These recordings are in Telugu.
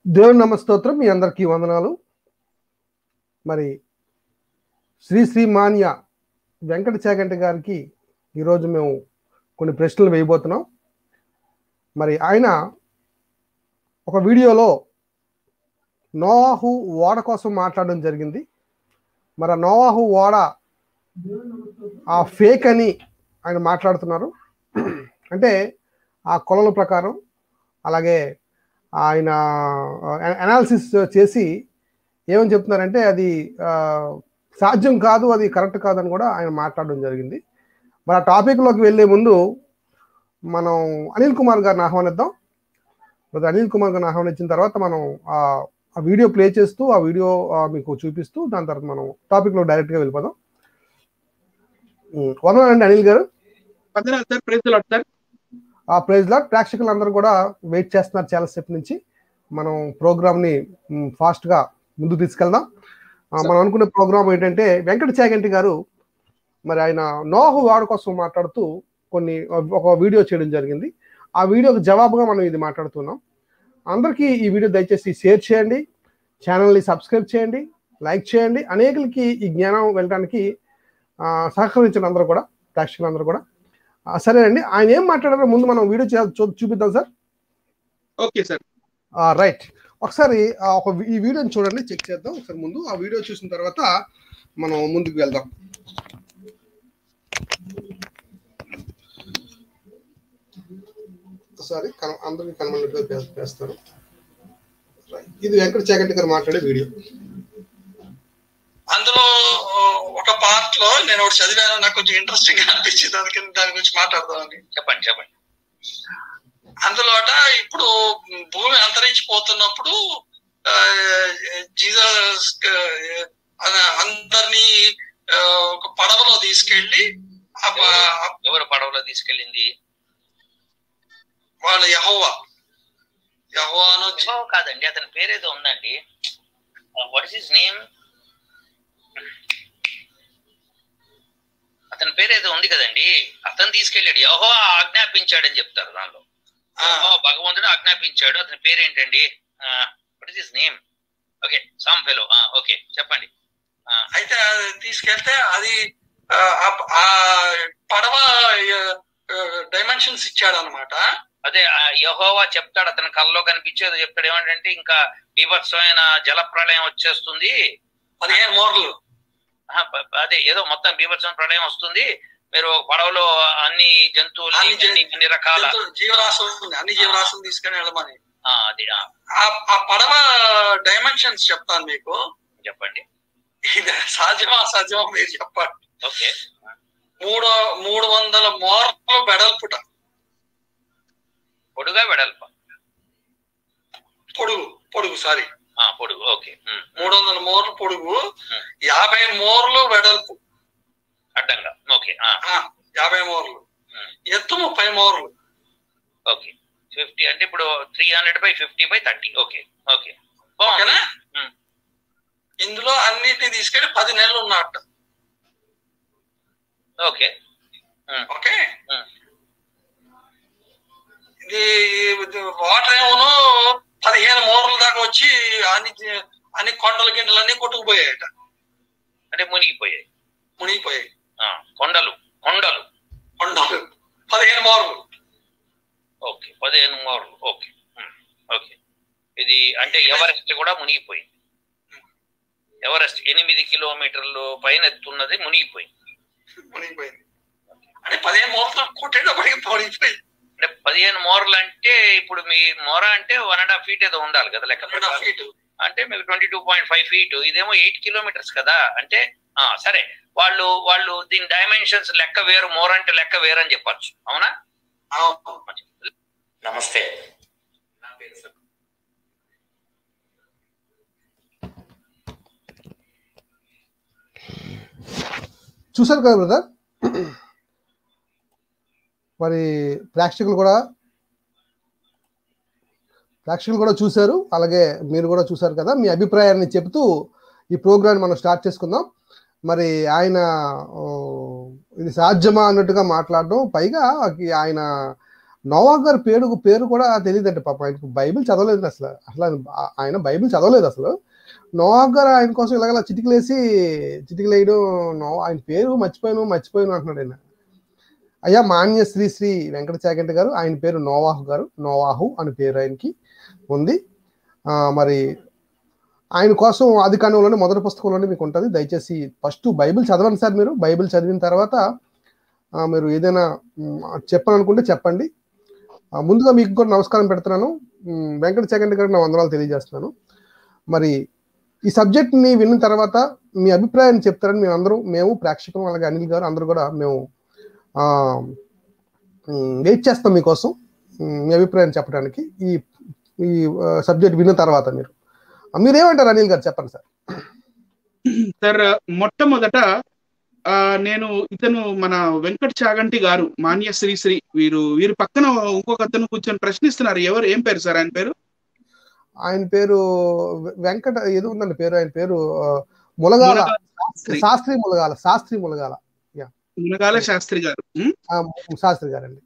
దేవుని నమస్తోత్రం. మీ అందరికీ వందనాలు. మరి శ్రీ శ్రీ మాన్య వెంకట చాగంటి గారికి ఈరోజు మేము కొన్ని ప్రశ్నలు వేయబోతున్నాం. మరి ఆయన ఒక వీడియోలో నోవాహు ఓడ కోసం మాట్లాడడం జరిగింది. మరి ఆ నోవాహు ఓడ ఆ ఫేక్ అని ఆయన మాట్లాడుతున్నారు. అంటే ఆ కొలల ప్రకారం అలాగే ఆయన అనాలిసిస్ చేసి ఏమని చెప్తున్నారంటే అది సాధ్యం కాదు, అది కరెక్ట్ కాదని కూడా ఆయన మాట్లాడడం జరిగింది. మరి ఆ టాపిక్లోకి వెళ్ళే ముందు మనం అనిల్ కుమార్ గారిని ఆహ్వానిద్దాం. అనిల్ కుమార్ గారిని ఆహ్వానించిన తర్వాత మనం ఆ వీడియో ప్లే చేస్తూ ఆ వీడియో మీకు చూపిస్తూ దాని తర్వాత మనం టాపిక్లో డైరెక్ట్గా వెళ్ళిపోదాం. వందనాలండి అనిల్ గారు. ఆ ప్రైజ్ లాట్. ప్రేక్షకులందరూ కూడా వెయిట్ చేస్తున్నారు చాలాసేపు నుంచి. మనం ప్రోగ్రామ్ని ఫాస్ట్గా ముందుకు తీసుకెళ్దాం. మనం అనుకునే ప్రోగ్రామ్ ఏంటంటే వెంకట చాగంటి గారు మరి ఆయన నోవాహు ఓడ కోసం మాట్లాడుతూ ఒక వీడియో చేయడం జరిగింది. ఆ వీడియోకి జవాబుగా మనం ఇది మాట్లాడుతున్నాం. అందరికీ ఈ వీడియో దయచేసి షేర్ చేయండి, ఛానల్ని సబ్స్క్రైబ్ చేయండి, లైక్ చేయండి. అనేకులకి ఈ జ్ఞానం వెళ్ళడానికి సహకరించిన అందరూ కూడా, ప్రేక్షకులందరూ కూడా. సరే అండి, ఆయన ఏం మాట్లాడారో ముందు మనం వీడియో చూపిద్దాం సార్. Okay sir. రైట్. ఒకసారి ఈ వీడియోని చూడండి, చెక్ చేద్దాం ఒకసారి. ముందు ఆ వీడియో చూసిన తర్వాత మనం ముందుకు వెళ్దాం. ఒకసారి అందరికి కనబడినట్టుగా చేస్తాను. ఇది వెంకట చాగంటి గారు మాట్లాడే వీడియో. అందులో ఒక పార్ట్ లో నేను ఒకటి చదివాను, నాకు కొంచెం ఇంట్రెస్టింగ్ గా అనిపించింది, అందుకని దాని గురించి మాట్లాడదామని. చెప్పండి. అందులోట ఇప్పుడు భూమి అంతరించిపోతున్నప్పుడు జీసస్ అందరినీ ఒక పడవలో తీసుకెళ్లి, ఎవరు పడవలో తీసుకెళ్ళింది? వాళ్ళు యెహోవా కాదండి, అతని పేరేదో ఉందండి. What is his name? అతని పేరు ఏదో ఉంది కదండి. అతను తీసుకెళ్ళాడు, యెహోవా ఆజ్ఞాపించాడని చెప్తారు దానిలో. భగవంతుడు ఆజ్ఞాపించాడు. అతని పేరు ఏంటండి? What is his name? Okay, some fellow. Okay, చెప్పండి. అయితే తీసుకెళ్తే అది ఆ పడవ డైమెన్షన్స్ ఇచ్చాడు అనమాట. అదే యెహోవా చెప్తాడు, అతని కల్లో కనిపించేది చెప్తాడు. ఏమంటే ఇంకా బీభత్సమైన జల ప్రళయం వచ్చేస్తుంది, 15 మూరలు, అదే ఏదో మొత్తం బీభత్సమైన ప్రళయం వస్తుంది, మీరు పడవలో అన్ని జంతువులు అన్ని రకాల జీవరాశులు తీసుకుని వెళ్ళమని. అది ఆ పడవ డైమెన్షన్స్ చెప్తాను మీకు. చెప్పండి. ఇది సాధ్యమా అసాధ్యమా మీరు చెప్పండి. ఓకే. 300 మూరలు వెడల్పుట. పొడుగా వెడల్ప? పొడుగు సారీ పొడుగు. ఓకే. 300 మూరలు పొడుగు, 50 మూరలు వెడల్పు అడ్డంగా. ఓకే. 50 మూరలు ఎత్తు, 30 మూరలు. ఓకే. 50 అంటే ఇప్పుడు 300/50/30. ఓకే. ఓకే, ఓకేనా? ఇందులో అన్నిటిని తీసుకెళ్ళి 10 నెలలు ఉన్నట్టు. ఓకే. ఓకే. ఇది వాటర్ ఏమోను 15 మూరల దాకా వచ్చి అన్ని కొండల గిండలన్నీ కొట్టుకుపోయాయట. అంటే మునిగిపోయాయి. కొండలు 15 మూరలు. ఓకే, 15 మూరలు. ఓకే. ఓకే. ఇది అంటే ఎవరెస్ట్ కూడా మునిగిపోయింది. ఎవరెస్ట్ 8 కిలోమీటర్లు పైన ఎత్తున్నది మునిగిపోయింది. అంటే 15 మూరలతో కొట్టేటప్పటికి మునిగిపోయింది. అంటే 15 మూరలు అంటే ఇప్పుడు మీ మూర అంటే 1.5 feet ఏదో ఉండాలి కదా లెక్క. 1.5 feet అంటే మీకు 22.5 feet. ఇదేమో 8 kilometers కదా. అంటే సరే, వాళ్ళు దీని డైమెన్షన్స్ లెక్క వేరు, మూర అంటే లెక్క వేరు అని చెప్పచ్చు. అవునా? నమస్తే, నా పేరు సార్. చూశారు కదా బ్రదర్. మరి ప్రేక్షకులు కూడా చూశారు, అలాగే మీరు కూడా చూశారు కదా. మీ అభిప్రాయాన్ని చెబుతూ ఈ ప్రోగ్రామ్ మనం స్టార్ట్ చేసుకుందాం. మరి ఆయన ఇది సాధ్యమా అన్నట్టుగా మాట్లాడడం, పైగా ఆయన నోవా గారి పేరు కూడా తెలియదండి పాప. ఆయనకు బైబిల్ చదవలేదు అసలు. ఆయన బైబిల్ చదవలేదు అసలు. నోవా గారు ఆయన కోసం ఇలాగ చిటికలేయడం, ఆయన పేరు మర్చిపోయాను అంటున్నాడు ఆయన. అయ్యా మాన్య శ్రీ వెంకట చాగంటి గారు, ఆయన పేరు నోవాహు అని పేరు ఆయనకి ఉంది. మరి ఆయన కోసం ఆది కాండంలోనే మొదటి పుస్తకంలోనే మీకు ఉంటుంది. దయచేసి ఫస్ట్ బైబిల్ చదవండి సార్. మీరు బైబిల్ చదివిన తర్వాత మీరు ఏదైనా చెప్పాలనుకుంటే చెప్పండి. ముందుగా మీకు కూడా నమస్కారం పెడుతున్నాను. వెంకట చాగంటి గారికి నా వందనాలు తెలియజేస్తున్నాను. మరి ఈ సబ్జెక్ట్ని విన్న తర్వాత మీ అభిప్రాయాన్ని చెప్తారని మేము ప్రేక్షకులు, అలాగే అనిల్ గారు అందరూ కూడా మేము వెయిట్ చేస్తాం మీకోసం మీ అభిప్రాయాన్ని చెప్పడానికి. ఈ సబ్జెక్ట్ విన్న తర్వాత మీరేమంటారు అనిల్ గారు, చెప్పండి సార్. సార్, మొట్టమొదట నేను ఇతను మన వెంకట చాగంటి గారు, మాన్య శ్రీ వీరి పక్కన ఇంకొక అతను కూర్చొని ప్రశ్నిస్తున్నారు. ఏం పేరు సార్ ఆయన పేరు? ఆయన పేరు వెంకట ఏదో ఉందండి పేరు. ఆయన పేరు ములగాల శాస్త్రి గారండి.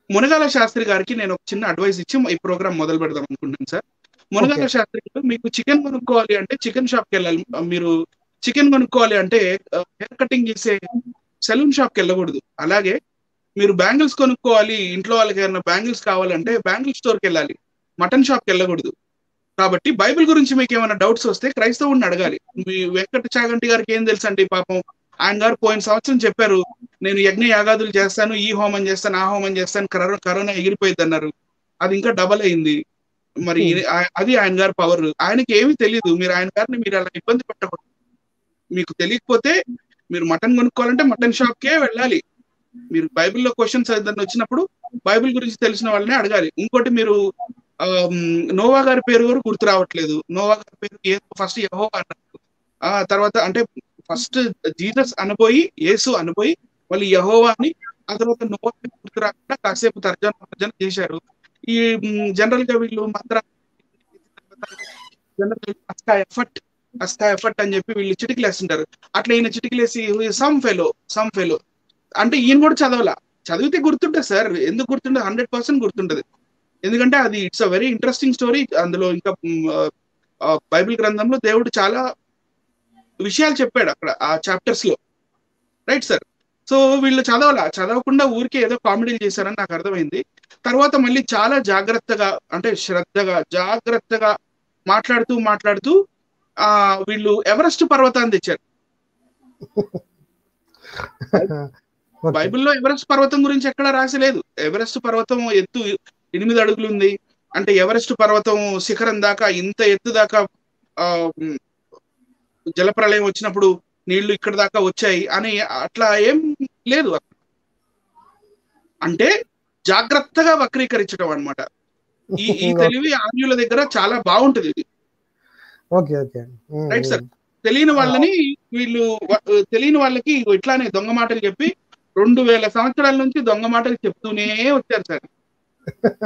మునగాల శాస్త్రి గారికి నేను ఒక చిన్న అడ్వైస్ ఇచ్చి ఈ ప్రోగ్రామ్ మొదలు పెడదాం అనుకుంటున్నాను సార్. మునగాల శాస్త్రి గారు, మీకు చికెన్ కొనుక్కోవాలి అంటే చికెన్ షాప్కి వెళ్ళాలి. మీరు చికెన్ కొనుక్కోవాలి అంటే హెయిర్ కటింగ్ చేసే సెలూన్ షాప్కి వెళ్ళకూడదు. అలాగే మీరు బ్యాంగిల్స్ కొనుక్కోవాలి, ఇంట్లో వాళ్ళకి ఏమైనా బ్యాంగిల్స్ కావాలంటే బ్యాంగిల్ స్టోర్కి వెళ్ళాలి, మటన్ షాప్కి వెళ్ళకూడదు. కాబట్టి బైబిల్ గురించి మీకు ఏమైనా డౌట్స్ వస్తే క్రైస్తవుని అడగాలి. మీ వెంకట చాగంటి గారికి ఏం తెలుసు అండి పాపం. ఆయన గారు పోయిన సంవత్సరం చెప్పారు, నేను యజ్ఞ యాగాదులు చేస్తాను, ఈ హోమం చేస్తాను, ఆ హోమం చేస్తాను, కరోనా ఎగిరిపోయింది అన్నారు. అది ఇంకా డబల్ అయింది. మరి అది ఆయన గారి పవర్. ఆయనకి ఏమీ తెలియదు. మీరు ఆయన గారిని మీరు అలా ఇబ్బంది పెట్టకూడదు. మీకు తెలియకపోతే మీరు మటన్ కొనుక్కోవాలంటే మటన్ షాప్కే వెళ్ళాలి. మీరు బైబిల్లో క్వశ్చన్స్ ఏదైనా వచ్చినప్పుడు బైబిల్ గురించి తెలిసిన వాళ్ళనే అడగాలి. ఇంకోటి, మీరు నోవా గారి పేరు కూడా గుర్తు రావట్లేదు. నోవా గారి పేరు ఫస్ట్ యెహోవా అన్నారు, తర్వాత అంటే ఫస్ట్ జీసస్ అనబోయి యేసు అనబోయి మళ్ళీ యెహోవా అని, ఆ తర్వాత నోవా గుర్తు రాకుండా కాసేపు తర్జన చేశారు. ఈ జనరల్ గా వీళ్ళు ఎఫర్ట్ అని చెప్పి వీళ్ళు చిటికలేస్తుంటారు. అట్లా ఈయన చిటికలేసి సమ్ ఫెలో అంటే ఈయన కూడా చదివితే గుర్తుంటుంది సార్. ఎందుకు గుర్తుంటుంది? 100% గుర్తుంటది. ఎందుకంటే అది it's a very interesting story. అందులో ఇంకా బైబిల్ గ్రంథంలో దేవుడు చాలా విషయాలు చెప్పాడు అక్కడ ఆ చాప్టర్స్ లో, రైట్ సార్. సో వీళ్ళు చదవకుండా ఊరికే ఏదో కామెడీలు చేశారని నాకు అర్థమైంది. తర్వాత మళ్ళీ చాలా జాగ్రత్తగా, అంటే జాగ్రత్తగా మాట్లాడుతూ వీళ్ళు ఎవరెస్ట్ పర్వతాన్ని తెచ్చారు. బైబిల్లో ఎవరెస్ట్ పర్వతం గురించి ఎక్కడా రాసలేదు. ఎవరెస్ట్ పర్వతం ఎత్తు 8 అడుగులు ఉంది. అంటే ఎవరెస్ట్ పర్వతం శిఖరం దాకా, ఇంత ఎత్తు దాకా జలప్రళయం వచ్చినప్పుడు నీళ్లు ఇక్కడ దాకా వచ్చాయి అని అట్లా ఏం లేదు. అంటే జాగ్రత్తగా వక్రీకరించడం అన్నమాట. ఈ తెలివి ఆర్యుల దగ్గర చాలా బాగుంటది ఇది, రైట్ సార్. తెలియని వాళ్ళకి ఇట్లానే దొంగ మాటలు చెప్పి 2000 సంవత్సరాల నుంచి దొంగ మాటలు చెప్తూనే వచ్చారు సార్.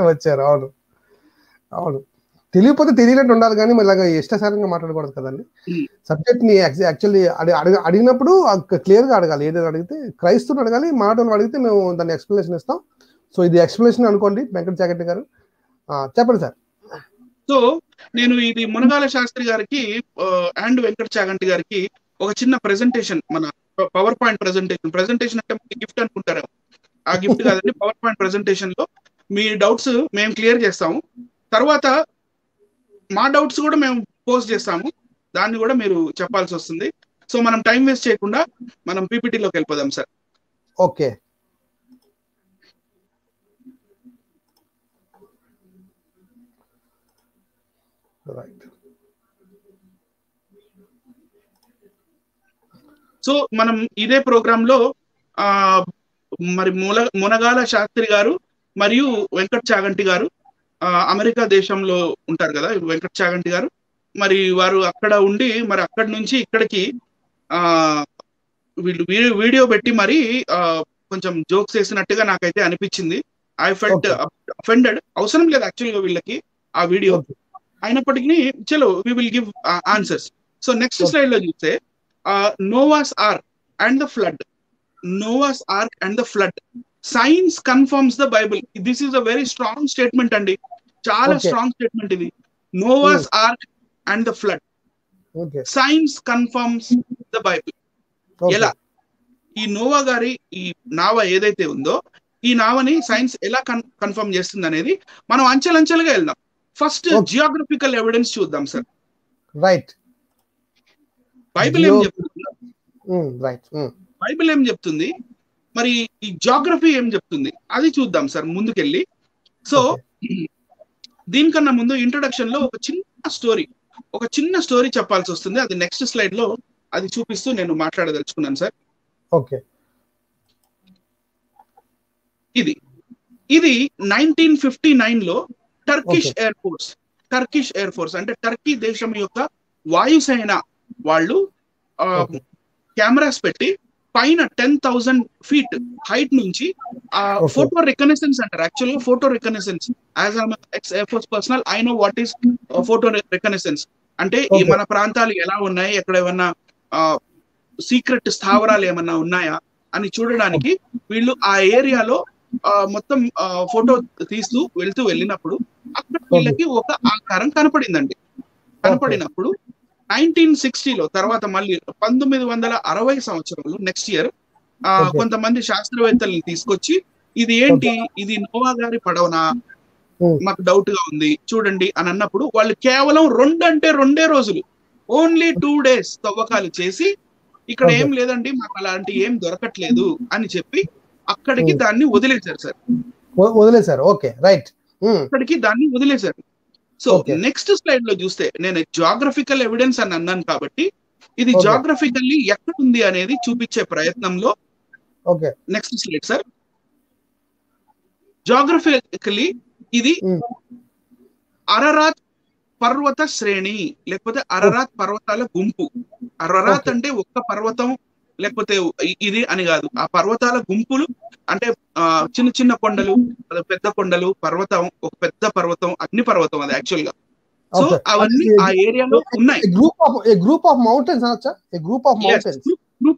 వచ్చారు. అవును. తెలియకపోతే తెలియనట్టు ఉండాలి, కానీ ఇలాగ ఇష్టసారంగా మాట్లాడకూడదు కదండి. సబ్జెక్ట్ ని యాక్చువల్లీ అడిగినప్పుడు క్లియర్ గా అడగాలి. ఏదైనా అడిగితే క్రైస్తవుని అడగాలి, మాటలు అడిగితే మేము దాన్ని ఎక్స్ప్లెనేషన్ ఇస్తాం. సో ఇది ఎక్స్ప్లెనేషన్ అనుకోండి వెంకట చాగంటి గారు, చెప్పండి సార్. సో నేను ఇది మునగాల శాస్త్రి గారికి అండ్ వెంకట చాగంటి గారికి ఒక చిన్న ప్రెజెంటేషన్, మన పవర్ పాయింట్ ప్రెజెంటేషన్ అంటే గిఫ్ట్ అనుకుంటారు. ఆ గిఫ్ట్ కాదండి, పవర్ పాయింట్ ప్రెజెంటేషన్ లో మీ డౌట్స్ మేము క్లియర్ చేస్తాము. తర్వాత మా డౌట్స్ కూడా మేము పోస్ట్ చేస్తాము, దాన్ని కూడా మీరు చెప్పాల్సి వస్తుంది. సో మనం టైం వేస్ట్ చేయకుండా మనం పీపీటీలోకి వెళ్ళిపోదాం సార్. ఓకే. సో మనం ఇదే ప్రోగ్రామ్ లో మరి మునగాల శాస్త్రి గారు మరియు వెంకట చాగంటి గారు అమెరికా దేశంలో ఉంటారు కదా వెంకట చాగంటి గారు, మరి వారు అక్కడ ఉండి మరి అక్కడి నుంచి ఇక్కడికి వీళ్ళు వీడియో పెట్టి మరి కొంచెం జోక్స్ వేసినట్టుగా నాకైతే అనిపించింది. I felt offended. అవసరం లేదు యాక్చువల్గా వీళ్ళకి ఆ వీడియో, అయినప్పటికీ చలో we will give answers. So next slide లో చూస్తే Noah's ark and the flood science confirms the Bible. This is a very strong statement అండి, చాలా స్ట్రాంగ్ స్టేట్మెంట్ ఇది. Noah's ark and the flood, science confirms the Bible. ఎలా ఈ నోవా గారి ఈ నావ ఏదైతే ఉందో ఈ నావని సైన్స్ ఎలా కన్ఫర్మ్ చేస్తుంది అనేది మనం అంచెలంచెలుగా వెళ్దాం. ఫస్ట్ జియోగ్రఫికల్ ఎవిడెన్స్ చూద్దాం సార్. రైట్. బైబిల్ ఏం చెప్తుంది? బైబిల్ ఏం చెప్తుంది, మరి ఈ జియోగ్రఫీ ఏం చెప్తుంది అది చూద్దాం సార్ ముందుకెళ్ళి. సో దీనికన్నా ముందు ఇంట్రొడక్షన్ లో ఒక చిన్న స్టోరీ చెప్పాల్సి వస్తుంది. అది నెక్స్ట్ స్లైడ్ లో అది చూపిస్తూ నేను మాట్లాడదలుచుకున్నాను సార్. ఓకే. ఇది 1959 లో టర్కిష్ ఎయిర్ ఫోర్స్ అంటే టర్కీ దేశం యొక్క వాయుసేన వాళ్ళు కెమెరాస్ పెట్టి పైన 10,000 feet హైట్ నుంచి ఫోటో రికనెసెన్స్ అంటారు. యాక్చువల్గా photo reconnaissance, as ex air force personnel I know what is photo reconnaissance అంటే ఈ మన ప్రాంతాలు ఎలా ఉన్నాయి, ఎక్కడ ఏమన్నా సీక్రెట్ స్థావరాలు ఏమన్నా ఉన్నాయా అని చూడడానికి వీళ్ళు ఆ ఏరియాలో మొత్తం ఫోటో తీస్తూ వెళ్ళినప్పుడు అక్కడ వీళ్ళకి ఒక ఆకారం కనపడిందండి. కనపడినప్పుడు 1960లో తర్వాత మళ్ళీ 1960 సంవత్సరంలో నెక్స్ట్ ఇయర్ కొంతమంది శాస్త్రవేత్తల్ని తీసుకొచ్చి ఇది ఏంటి, ఇది నోవా గారి పడవనా, మాకు డౌట్ గా ఉంది చూడండి అని అన్నప్పుడు వాళ్ళు కేవలం 2 రోజులు ఓన్లీ 2 days తవ్వకాలు చేసి ఇక్కడ ఏం లేదండి మాకు అలాంటి ఏం దొరకట్లేదు అని చెప్పి అక్కడికి దాన్ని వదిలేశారు సార్. Okay right. అక్కడికి దాన్ని వదిలేశారు. సో నెక్స్ట్ స్లైడ్ లో చూస్తే నేను జియోగ్రఫికల్ ఎవిడెన్స్ అని అన్నాను కాబట్టి ఇది జియోగ్రఫికల్లీ ఎక్కడ ఉంది అనేది చూపించే ప్రయత్నంలో నెక్స్ట్ స్లైడ్ సార్. జియోగ్రఫికల్లీ ఇది అరరాత్ పర్వత శ్రేణి లేకపోతే అరరాత్ పర్వతాల గుంపు. అరరాత్ అంటే ఒక్క పర్వతం లేకపోతే ఇది అని కాదు, ఆ పర్వతాల గుంపులు అంటే చిన్న చిన్న కొండలు, పెద్ద కొండలు, పర్వతం, ఒక పెద్ద పర్వతం, అగ్ని పర్వతం అది యాక్చువల్ గా. సో అవన్నీ ఆ ఏరియాలో ఉన్నాయి. గ్రూప్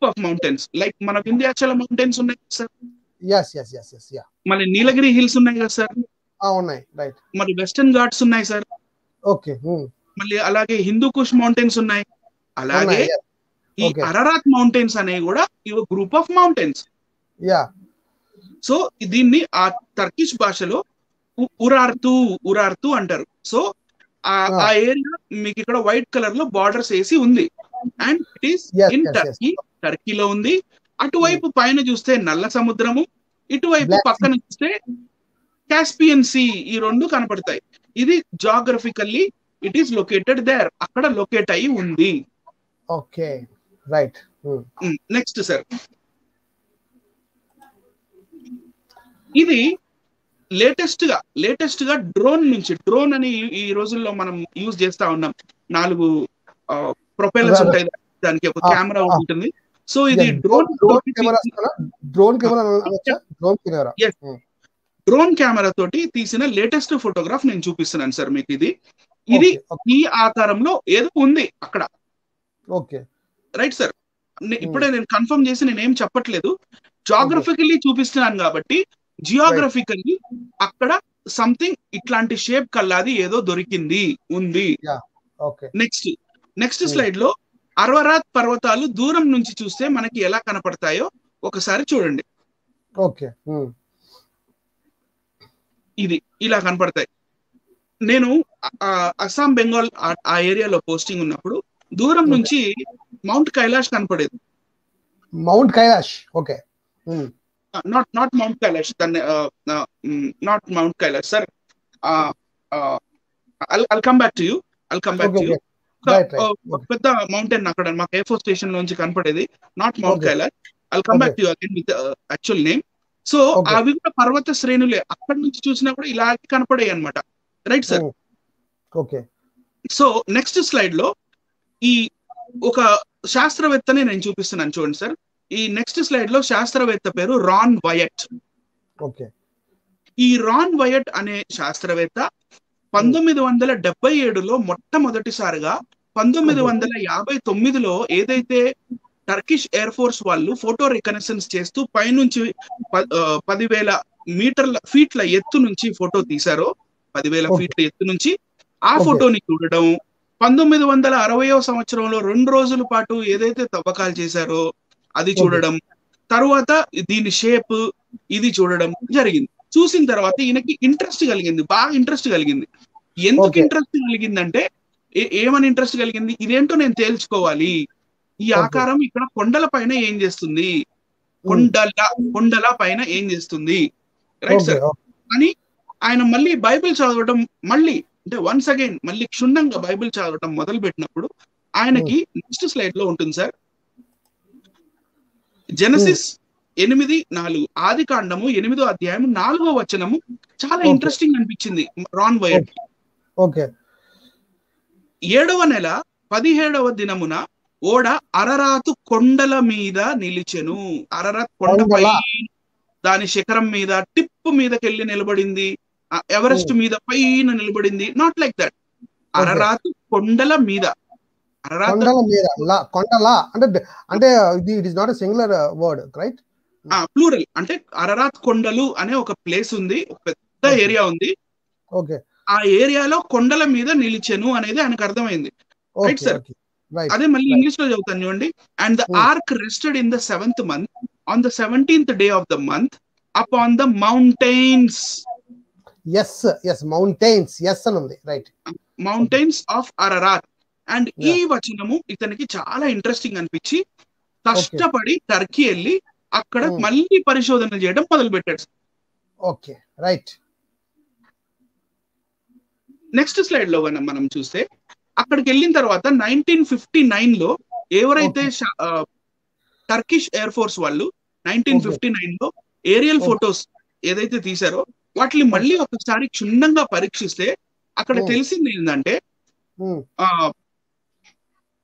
ఆఫ్ మౌంటైన్స్ లైక్ మన వింధ్యాచల మౌంటైన్స్ ఉన్నాయి సార్, మళ్ళీ నీలగిరి హిల్స్ ఉన్నాయి కదా సార్, ఉన్నాయి రైట్. మరి వెస్టర్న్ ఘాట్స్ ఉన్నాయి సార్. ఓకే. మళ్ళీ అలాగే హిందూ కుష్ మౌంటైన్స్ ఉన్నాయి. అలాగే ఈ అరరాత్ మౌంటైన్స్ అనేవి కూడా ఇవి గ్రూప్ ఆఫ్ మౌంటైన్స్. సో దీన్ని ఆ టర్కిష్ భాషలో ఉరార్తు అంటారు. సో ఆ ఏరియా మీకు ఇక్కడ వైట్ కలర్ లో బార్డర్స్ వేసి ఉంది అండ్ ఇట్ ఈస్ ఇన్ టర్కీలో ఉంది. అటువైపు పైన చూస్తే నల్ల సముద్రము, ఇటువైపు పక్కన చూస్తే కాస్పియన్ సీ, ఈ రెండు కనపడతాయి. ఇది geographically it is located there, అక్కడ లొకేట్ అయి ఉంది. Okay right. నెక్స్ట్ సార్, ఇది లేటెస్ట్ గా డ్రోన్ అని ఈ రోజుల్లో మనం యూజ్ చేస్తా ఉన్నాం. 4 ప్రొపెల్లర్స్ ఉంటాయి, దానికి ఒక కెమెరా ఉంటుంది. సో ఇది డ్రోన్ కెమెరా తోటి తీసిన లేటెస్ట్ ఫోటోగ్రాఫ్ నేను చూపిస్తున్నాను సార్ మీకు. ఇది ఈ ఆకారంలో ఏదో ఉంది అక్కడ. Okay right sir. ఇప్పుడే నేను కన్ఫర్మ్ చేసి నేనేం చెప్పట్లేదు, జియోగ్రఫికల్లీ చూపిస్తున్నాను కాబట్టి జియోగ్రఫికల్లీ అక్కడ సంథింగ్ ఇట్లాంటి షేప్ కల్లాది ఏదో దొరికింది ఉంది. నెక్స్ట్ స్లైడ్ లో అరరాత్ పర్వతాలు దూరం నుంచి చూస్తే మనకి ఎలా కనపడతాయో ఒకసారి చూడండి. ఓకే. ఇది ఇలా కనపడతాయి. నేను అస్సాం బెంగాల్ ఆ ఏరియాలో పోస్టింగ్ ఉన్నప్పుడు దూరం నుంచి మౌంట్ కైలాష్ కనపడేది. Mount Kailash okay. Not mount Kailash, not mount Kailash sir. I'll come back to you. పెద్ద మౌంటైన్ అక్కడ మాకు ఎయిర్ ఫోర్స్ స్టేషన్ లోంచి కనపడేది, not mount Kailash. I'll come back to you again with actual name. So అవి కూడా పర్వత శ్రేణులే, అక్కడ నుంచి చూసినా కూడా ఇలా కనపడాయి అనమాట. Right sir. Okay. So next slide లో ఈ ఒక శాస్త్రవేత్తని నేను చూపిస్తున్నాను చూడండి సార్. ఈ నెక్స్ట్ స్లైడ్ లో శాస్త్రవేత్త పేరు రాన్ వయట్. ఓకే. ఈ రాన్ వయట్ అనే శాస్త్రవేత్త 1977లో మొట్టమొదటిసారిగా 1959లో ఏదైతే టర్కిష్ ఎయిర్ ఫోర్స్ వాళ్ళు ఫోటో రికనెసెన్స్ చేస్తూ పైనుంచి 10,000 ఫీట్ల ఎత్తు నుంచి ఫోటో తీశారో, 10,000 ఫీట్ల ఎత్తు నుంచి ఆ ఫోటోని చూడడం, 1960వ సంవత్సరంలో 2 రోజుల పాటు ఏదైతే తవ్వకాలు చేశారో అది చూడడం, తరువాత దీని షేప్ ఇది చూడడం జరిగింది. చూసిన తర్వాత ఈయనకి ఇంట్రెస్ట్ కలిగింది, బాగా ఇంట్రెస్ట్ కలిగింది. ఎందుకు ఇంట్రెస్ట్ కలిగిందంటే ఏమని ఇంట్రెస్ట్ కలిగింది, ఇదేంటో నేను తేల్చుకోవాలి, ఈ ఆకారం ఇక్కడ కొండల పైన ఏం చేస్తుంది, కొండల పైన ఏం చేస్తుంది, రైట్ సార్ అని ఆయన మళ్ళీ బైబిల్ చదవడం, మళ్ళీ అంటే వన్స్ అగైన్ మళ్ళీ క్షుణ్ణంగా బైబిల్ చదవడం మొదలు పెట్టినప్పుడు ఆయనకి నెక్స్ట్ స్లైడ్ లో ఉంటుంది సార్, జెనసిస్ 8:4 ఆది కాండము 8వ అధ్యాయం 4వ వచనము చాలా ఇంట్రెస్టింగ్ అనిపించింది రాన్ వైర్. 7వ నెల 17వ దినమున ఓడ అరరాతు కొండల మీద నిలిచెను. అరరాత్ కొండపై దాని శిఖరం మీద టిప్పు మీదకెళ్ళి నిలబడింది, ఎవరెస్ట్ మీద పైన నిలబడింది. నాట్ లైక్ దట్, అరరాతు కొండల మీద. ప్లూరల్ అంటే అరరాత్ కొండలు అనే ఒక ప్లేస్ ఉంది, ఒక పెద్ద ఏరియా ఉంది. ఆ ఏరియాలో కొండల మీద నిలిచెను అనేది ఆయనకు అర్థమైంది. రైట్ సార్, అదే మళ్ళీ ఇంగ్లీష్ లో చదువుతాను చూడండి. And the ark rested in the 7th month on the 17th day of the month upon the mountains. Mountains of Ararat. And ఈ వచనము ఇతనికి చాలా ఇంట్రెస్టింగ్ అనిపించి కష్టపడి టర్కీ వెళ్ళి అక్కడ మళ్ళీ పరిశోధన చేయడం మొదలు పెట్టాడు. నెక్స్ట్ స్లైడ్ లో మనం చూస్తే అక్కడికి వెళ్ళిన తర్వాత 1959 లో ఎవరైతే టర్కిష్ ఎయిర్ ఫోర్స్ వాళ్ళు 1959 లో ఏరియల్ ఫోటోస్ ఏదైతే తీశారో వాటిని మళ్ళీ ఒకసారి క్షుణ్ణంగా పరీక్షిస్తే అక్కడ తెలిసింది ఏంటంటే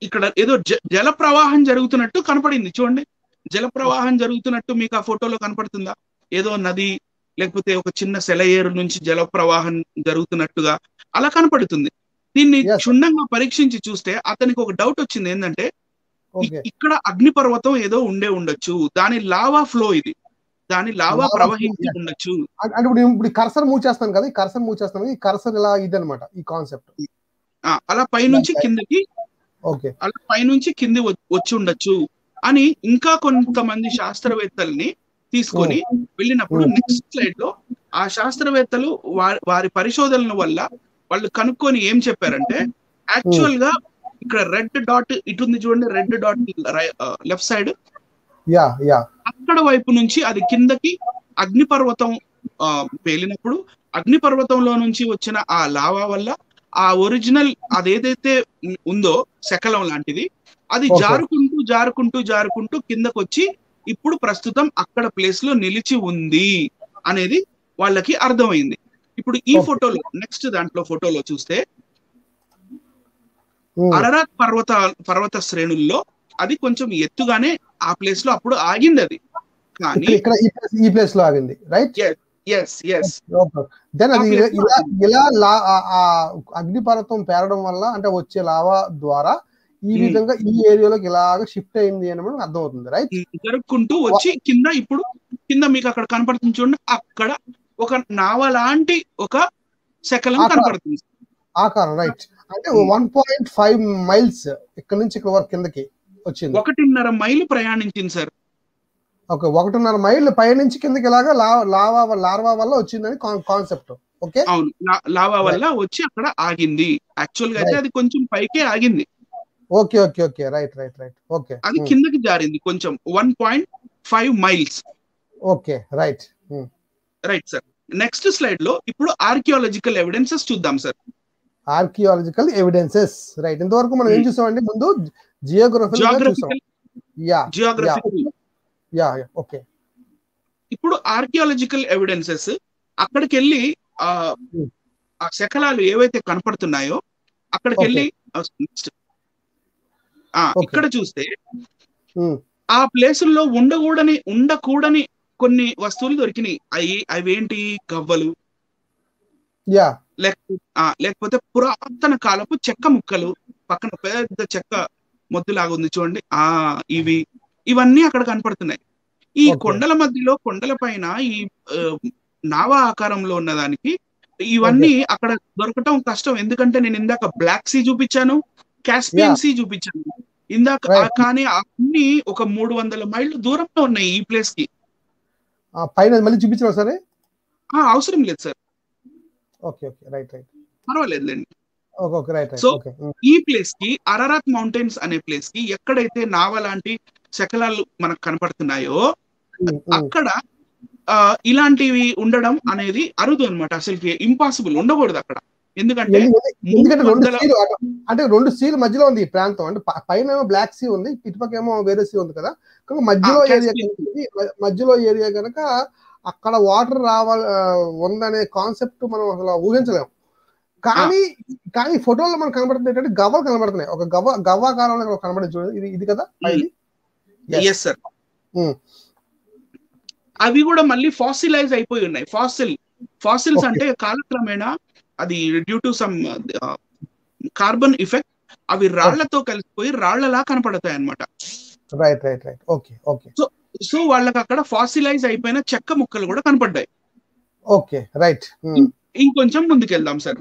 ఇక్కడ ఏదో జల ప్రవాహం జరుగుతున్నట్టు కనపడింది. చూడండి, జల ప్రవాహం జరుగుతున్నట్టు మీకు ఆ ఫోటోలో కనపడుతుందా? ఏదో నది లేకపోతే ఒక చిన్న సెలయేరు నుంచి జల ప్రవాహం జరుగుతున్నట్టుగా అలా కనపడుతుంది. దీన్ని క్షుణ్ణంగా పరీక్షించి చూస్తే అతనికి ఒక డౌట్ వచ్చింది, ఏంటంటే ఇక్కడ అగ్నిపర్వతం ఏదో ఉండొచ్చు, దాని లావా ఫ్లో, ఇది దాని లావా ప్రవహించి ఉండొచ్చు. ఇప్పుడు కర్సర్ మూవ్ చేస్తాను కదా, కర్సర్ మూవ్ చేస్తాను, ఈ కర్సర్ ఇలా ఇది అన్నమాట ఈ కాన్సెప్ట్. అలా పైనుంచి కిందకి, అలా పైనుంచి కింది వచ్చి ఉండొచ్చు అని ఇంకా కొంతమంది శాస్త్రవేత్తల్ని తీసుకొని వెళ్ళినప్పుడు నెక్స్ట్ స్లైడ్ లో ఆ శాస్త్రవేత్తలు వారి పరిశోధనల వల్ల వాళ్ళు కనుక్కొని ఏం చెప్పారంటే, యాక్చువల్ గా ఇక్కడ రెడ్ డాట్ ఇటు ఉంది చూడండి, రెడ్ డాట్ లెఫ్ట్ సైడ్, అక్కడ వైపు నుంచి అది కిందకి అగ్నిపర్వతం పేలినప్పుడు అగ్నిపర్వతంలో నుంచి వచ్చిన ఆ లావా వల్ల ఆ ఒరిజినల్ అదేదైతే ఉందో శకలం లాంటిది అది జారుకుంటూ కిందకు వచ్చి ఇప్పుడు ప్రస్తుతం అక్కడ ప్లేస్ లో నిలిచి ఉంది అనేది వాళ్ళకి అర్థమైంది. ఇప్పుడు ఈ ఫోటోలో నెక్స్ట్ దాంట్లో ఫోటోలో చూస్తే అరరాత్ పర్వత శ్రేణుల్లో అది కొంచెం ఎత్తుగానే ఆ ప్లేస్ లో అప్పుడు ఆగింది. అది కానీ ఈ ప్లేస్ లో ఆగింది, రైట్? ఇలా అగ్నిపర్వతం పేరడం వల్ల అంటే వచ్చే లావా ద్వారా ఈ విధంగా ఈ ఏరియాలోకి ఇలాగ షిఫ్ట్ అయింది అని మనకు అర్థమవుతుంది, రైట్? జరుపుకుంటూ వచ్చి కింద, ఇప్పుడు కింద మీకు అక్కడ కనపడుతుంది చూడండి, అక్కడ ఒక నావ లాంటి ఒక శకలం కనపడుతుంది, ఆకారం, రైట్? అంటే 1.5 మైల్స్ ఇక్కడ నుంచి ఇక్కడ వరకు కిందకి వచ్చింది. 1.5 మైలు ప్రయాణించింది సార్. ఓకే, 1.5 మైళ్ళు పై నుంచి కిందకి ఇలాగా లార్వా వల్ల వచ్చిందని కాన్సెప్ట్. ఓకే, అవును, లావా వల్ల వచ్చి అక్కడ ఆగింది. యాక్చువల్ గా అయితే అది కొంచెం పైకే ఆగింది. Okay, right. ఓకే, అది కిందకి జారింది కొంచెం 1.5 miles. Okay, right sir. Next slide లో ఇప్పుడు ఆర్కియాలజికల్ ఎవిడెన్సెస్ చూద్దాం సార్. Archaeological evidences, right. ఇంతవరకు మనం ఏం చూసామండి? ముందు జియోగ్రఫికల్. ఓకే, ఇప్పుడు ఆర్కియాలజికల్ ఎవిడెన్సెస్ అక్కడికి వెళ్ళి ఆ శకలాలు ఏవైతే కనపడుతున్నాయో అక్కడికి వెళ్ళి ఇక్కడ చూస్తే ఆ ప్లేసుల్లో ఉండకూడని కొన్ని వస్తువులు దొరికినాయి. అవేంటి? గవ్వలు, లేకపోతే పురాతన కాలపు చెక్క ముక్కలు, పక్కన పెద్ద చెక్క మొద్దులాగా ఉంది చూడండి, ఇవన్నీ అక్కడ కనపడుతున్నాయి. ఈ కొండల మధ్యలో, కొండల పైన ఈ నావా ఆకారంలో ఉన్నదానికి ఇవన్నీ అక్కడ దొరకటం కష్టం. ఎందుకంటే నేను ఇందాక బ్లాక్ సీ చూపించాను, కాస్పియన్ సీ చూపించాను ఇందాక, కానీ అన్ని ఒక 300 మైళ్ళు దూరంలో ఉన్నాయి ఈ ప్లేస్ కి. పైన మళ్ళీ చూపించారు సరే, అవసరం లేదు సార్. ఓకే రైట్ పర్వాలేదులేండి. రైట్. సో ఈ ప్లేస్ కి, అరరాత్ మౌంటైన్స్ అనే ప్లేస్ కి ఎక్కడైతే నావ లాంటి శకలాలు మనకు కనపడుతున్నాయో అక్కడ ఇలాంటివి ఉండడం అనేది అరుదు అనమాట. అసలు ఇంపాసిబుల్, ఉండకూడదు అక్కడ. ఎందుకంటే 2 సీల మధ్యలో ఉంది ఈ ప్రాంతం. అంటే పైన ఏమో బ్లాక్ సీ ఉంది, ఇటుపక్క ఏమో వేరే సీ ఉంది కదా. మధ్యలో ఏరియా కనుక అక్కడ వాటర్ ఉందనే కాన్సెప్ట్ మనం అసలు ఊహించలేము. కానీ ఫోటోలో మనకు కనబడుతుంది ఏంటంటే గవ్వలు కనబడుతున్నాయి. ఒక గవ్వ కాలంలో కనబడి చూడండి, ఇది కదా. సార్ అవి కూడా మళ్ళీ ఫాసిలైజ్ అయిపోయి ఉన్నాయి. ఫాసిల్స్ అంటే కాలక్రమేణా అది due to some carbon effect అవి రాళ్లతో కలిసిపోయి రాళ్లలా కనపడతాయి అన్నమాట. రైట్. ఓకే. సో వాళ్ళకి అక్కడ ఫాసిలైజ్ అయిపోయిన చెక్క ముక్కలు కూడా కనపడ్డాయి. Okay right. ఇంకొంచెం ముందుకెళ్దాం సార్.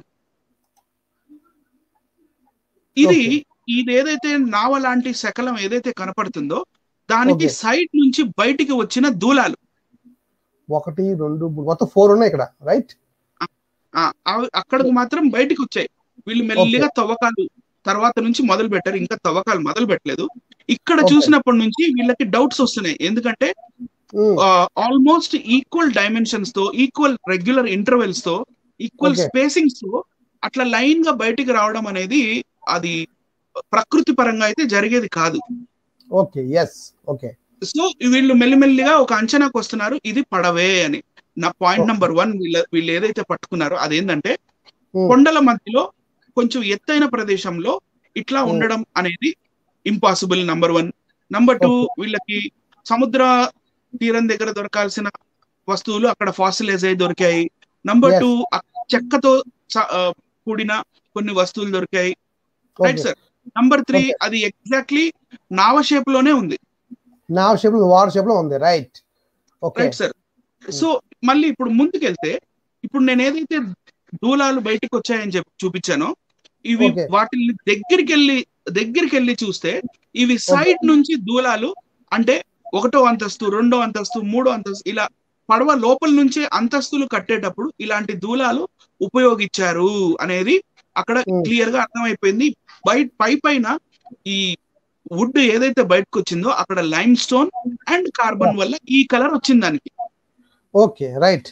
ఇది ఏదైతే నావ లాంటి శకలం ఏదైతే కనపడుతుందో దానికి సైడ్ నుంచి బయటికి వచ్చిన దూలాలు 1, 2, 3 మొత్తం 4 ఉన్నాయి ఇక్కడ, రైట్. అక్కడికి మాత్రం బయటికి వచ్చాయి. వీళ్ళు మెల్లిగా తవ్వకాలు తర్వాత నుంచి మొదలు పెట్టారు, ఇంకా తవ్వకాలు మొదలు పెట్టలేదు. ఇక్కడ చూసినప్పటి నుంచి వీళ్ళకి డౌట్స్ వస్తున్నాయి. ఎందుకంటే ఆల్మోస్ట్ ఈక్వల్ డైమెన్షన్స్ తో, ఈక్వల్ రెగ్యులర్ ఇంటర్వెల్స్ తో, ఈక్వల్ స్పేసింగ్స్ తో అట్లా లైన్ గా బయటికి రావడం అనేది అది ప్రకృతి పరంగా అయితే జరిగేది కాదు. సో వీళ్ళు మెల్లిమెల్లిగా ఒక అంచనాకు వస్తున్నారు, ఇది పడవే అని. నా పాయింట్ నెంబర్ 1 వీళ్ళు ఏదైతే పట్టుకున్నారో అదేంటంటే కొండల మధ్యలో కొంచెం ఎత్తైన ప్రదేశంలో ఇట్లా ఉండడం అనేది ఇంపాసిబుల్. నంబర్ 1. నంబర్ 2, వీళ్ళకి సముద్ర తీరం దగ్గర దొరకాల్సిన వస్తువులు అక్కడ ఫాసిలైజ్ అయి దొరికాయి. నంబర్ 2, చెక్కతో కూడిన కొన్ని వస్తువులు దొరికాయి, రైట్ సార్. నంబర్ 3, అది ఎగ్జాక్ట్లీ నావ షేప్ లోనే ఉంది, రైట్ సార్. సో మళ్ళీ ఇప్పుడు ముందుకెళ్తే, ఇప్పుడు నేను ఏదైతే దూలాలు బయటకు వచ్చాయని చెప్పి చూపించానో ఇవి వాటిని దగ్గరికి వెళ్ళి చూస్తే ఇవి సైడ్ నుంచి దూలాలు, అంటే 1వ అంతస్తు, 2వ అంతస్తు, 3వ అంతస్తు, ఇలా పడవ లోపల నుంచి అంతస్తులు కట్టేటప్పుడు ఇలాంటి దూలాలు ఉపయోగించారు అనేది అక్కడ క్లియర్ గా అర్థమైపోయింది. పైన ఈ వుడ్ ఏదైతే బయటకు వచ్చిందో అక్కడ లైమ్ స్టోన్ అండ్ కార్బన్ వల్ల ఈ కలర్ వచ్చింది దానికి. రైట్.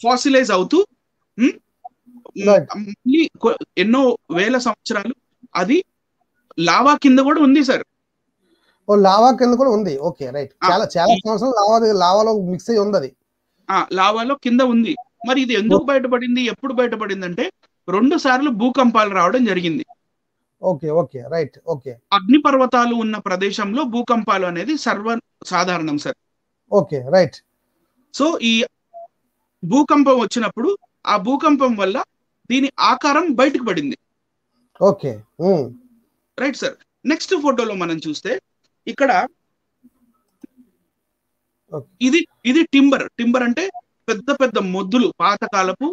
ఫాసిలైజ్ అవుతూ ఎన్నో వేల సంవత్సరాలు అది లావా కింద కూడా ఉంది సార్. లావా కింద కూడా ఉంది. Okay right. చాలా సంవత్సరాలు లావాలో మిక్స్ అయ్యి ఉంది అది. లావాలో కింద ఉంది. మరి ఇది ఎందుకు బయటపడింది, ఎప్పుడు బయటపడింది అంటే 2 సార్లు భూకంపాలు రావడం జరిగింది. రైట్. అగ్నిపర్వతాలు ఉన్న ప్రదేశంలో భూకంపాలు అనేది సర్వసాధారణం సార్. రైట్. సో ఈ భూకంపం వచ్చినప్పుడు ఆ భూకంపం వల్ల దీని ఆకారం బయటకు పడింది. Right sir. నెక్స్ట్ ఫోటోలో మనం చూస్తే ఇక్కడ ఇది టింబర్ అంటే పెద్ద పెద్ద మొద్దులు, పాతకాలపు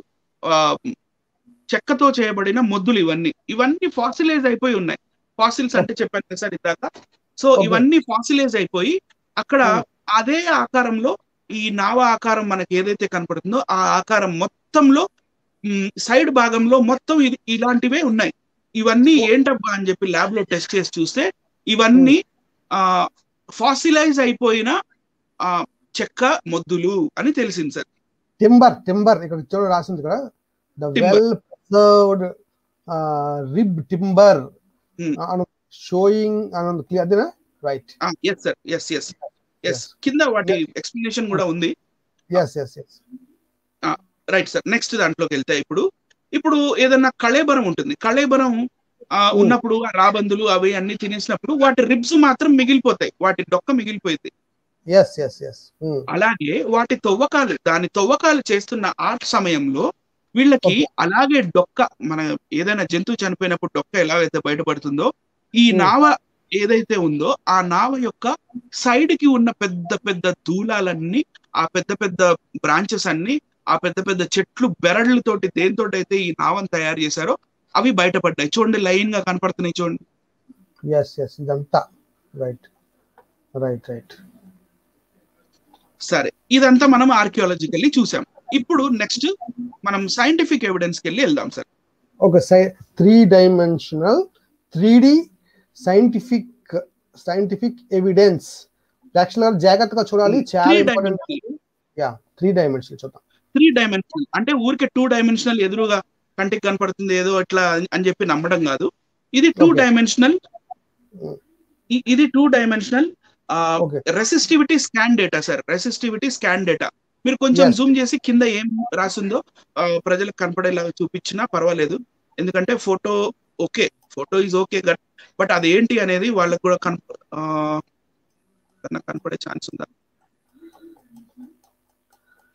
చెక్కతో చేయబడిన మొద్దులు. ఇవన్నీ ఫాసిలైజ్ అయిపోయి ఉన్నాయి. ఫాసిల్స్ అంటే చెప్పాను సార్ ఇందాక. సో ఇవన్నీ ఫాసిలైజ్ అయిపోయి అక్కడ అదే ఆకారంలో ఈ నావ ఆకారం మనకి ఏదైతే కనపడుతుందో ఆ ఆకారం మొత్తంలో సైడ్ భాగంలో మొత్తం ఇలాంటివే ఉన్నాయి. ఇవన్నీ ఏంటబ్బా అని చెప్పి ల్యాబ్ లో టెస్ట్ చేసి చూస్తే ఇవన్నీ ఫాసిలైజ్ అయిపోయిన చెక్క మొద్దులు అని తెలిసింది సార్. టింబర్ ఇక్కడ చూడ రాసింది కదా, the well preserved rib timber showing అనంత క్లియర్ అదేనా? రైట్. yes sir, yes కింద వాటి ఎక్స్ప్లెనేషన్ కూడా ఉంది. Right sir. నెక్స్ట్ దాంట్లోకి వెళ్తే ఇప్పుడు ఏదన్నా కళేబరం ఉంటుంది. కళేబరం ఉన్నప్పుడు ఆ రాబందులు అవి అన్ని తినేసినప్పుడు వాటి రిబ్స్ మాత్రం మిగిలిపోతాయి, వాటి డొక్క మిగిలిపోయింది. అలాగే దాని తవ్వకాలు చేస్తున్న ఆ సమయంలో వీళ్ళకి అలాగే డొక్క, మన ఏదైనా జంతువు చనిపోయినప్పుడు డొక్క ఎలా అయితే బయటపడుతుందో ఈ నావ ఏదైతే ఉందో ఆ నావ యొక్క సైడ్ కి ఉన్న పెద్ద పెద్ద దూలాలన్నీ, ఆ పెద్ద పెద్ద బ్రాంచెస్ అన్ని, ఆ పెద్ద పెద్ద చెట్లు బెరళ్ళతోటి దేనితోటైతే ఈ నావను తయారు చేశారో అవి బయటపడ్డాయి. చూడండి, లైన్ గా కనపడుతున్నాయి చూడండి. ఇదంతా రైట్ రైట్ రైట్. సరే, ఇదంతా మనం ఆర్కియాలజికల్లీ చూసాం. ఇప్పుడు నెక్స్ట్ మనం సైంటిఫిక్ ఎవిడెన్స్ కి వెళ్ళి వెళ్దాం సార్. ఒక 3D 3D scientific evidence. Actual జాగ్రత్తగా చూడాలి, చాలా ఇంపార్టెంట్. 3 డైమెన్షనల్ చూద్దాం. 3 డైమెన్షనల్ అంటే ఊరికే 2 డైమెన్షనల్ ఎదురుగా కంటికి కనపడుతుంది ఏదో ఇట్లా అని చెప్పి నమ్మడం కాదు. ఇది 2 డైమెన్షనల్. ఇది 2 dimensional resistivity scan data sir. Resistivity scan data మీరు కొంచెం జూమ్ చేసి కింద ఏం రాసిందో ప్రజలకు కనపడేలాగా చూపించినా పర్వాలేదు, ఎందుకంటే ఫోటో ఈజ్ ఓకే, బట్ అదేంటి అనేది వాళ్ళకు కూడా కనపడే ఛాన్స్ ఉందా?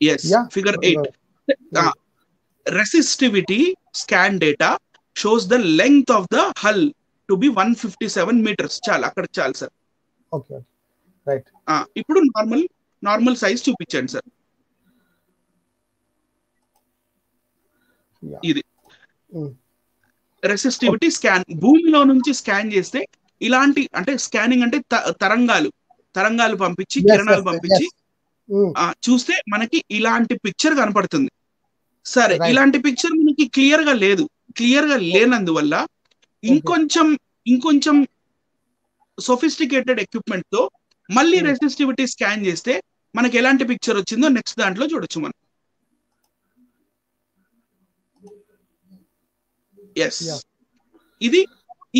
Yes, figure 8. Resistivity scan data shows the length of the hull to be 157 meters. చాలు, అక్కడ చాలు సార్. Okay right. ఇప్పుడు నార్మల్ సైజ్ చూపించండి సార్. ఇది రెసిస్టివిటీ స్కాన్. భూమిలో నుంచి స్కాన్ చేస్తే ఇలాంటి, అంటే స్కానింగ్ అంటే తరంగాలు పంపించి, కిరణాలు పంపించి చూస్తే మనకి ఇలాంటి పిక్చర్ కనపడుతుంది. సరే, ఇలాంటి పిక్చర్ మనకి క్లియర్ గా లేనందువల్ల ఇంకొంచెం సొఫిస్టికేటెడ్ ఎక్విప్మెంట్ తో మళ్ళీ రెసిస్టివిటీ స్కాన్ చేస్తే మనకి ఎలాంటి పిక్చర్ వచ్చిందో నెక్స్ట్ దాంట్లో చూడొచ్చు మనం. ఎస్, ఇది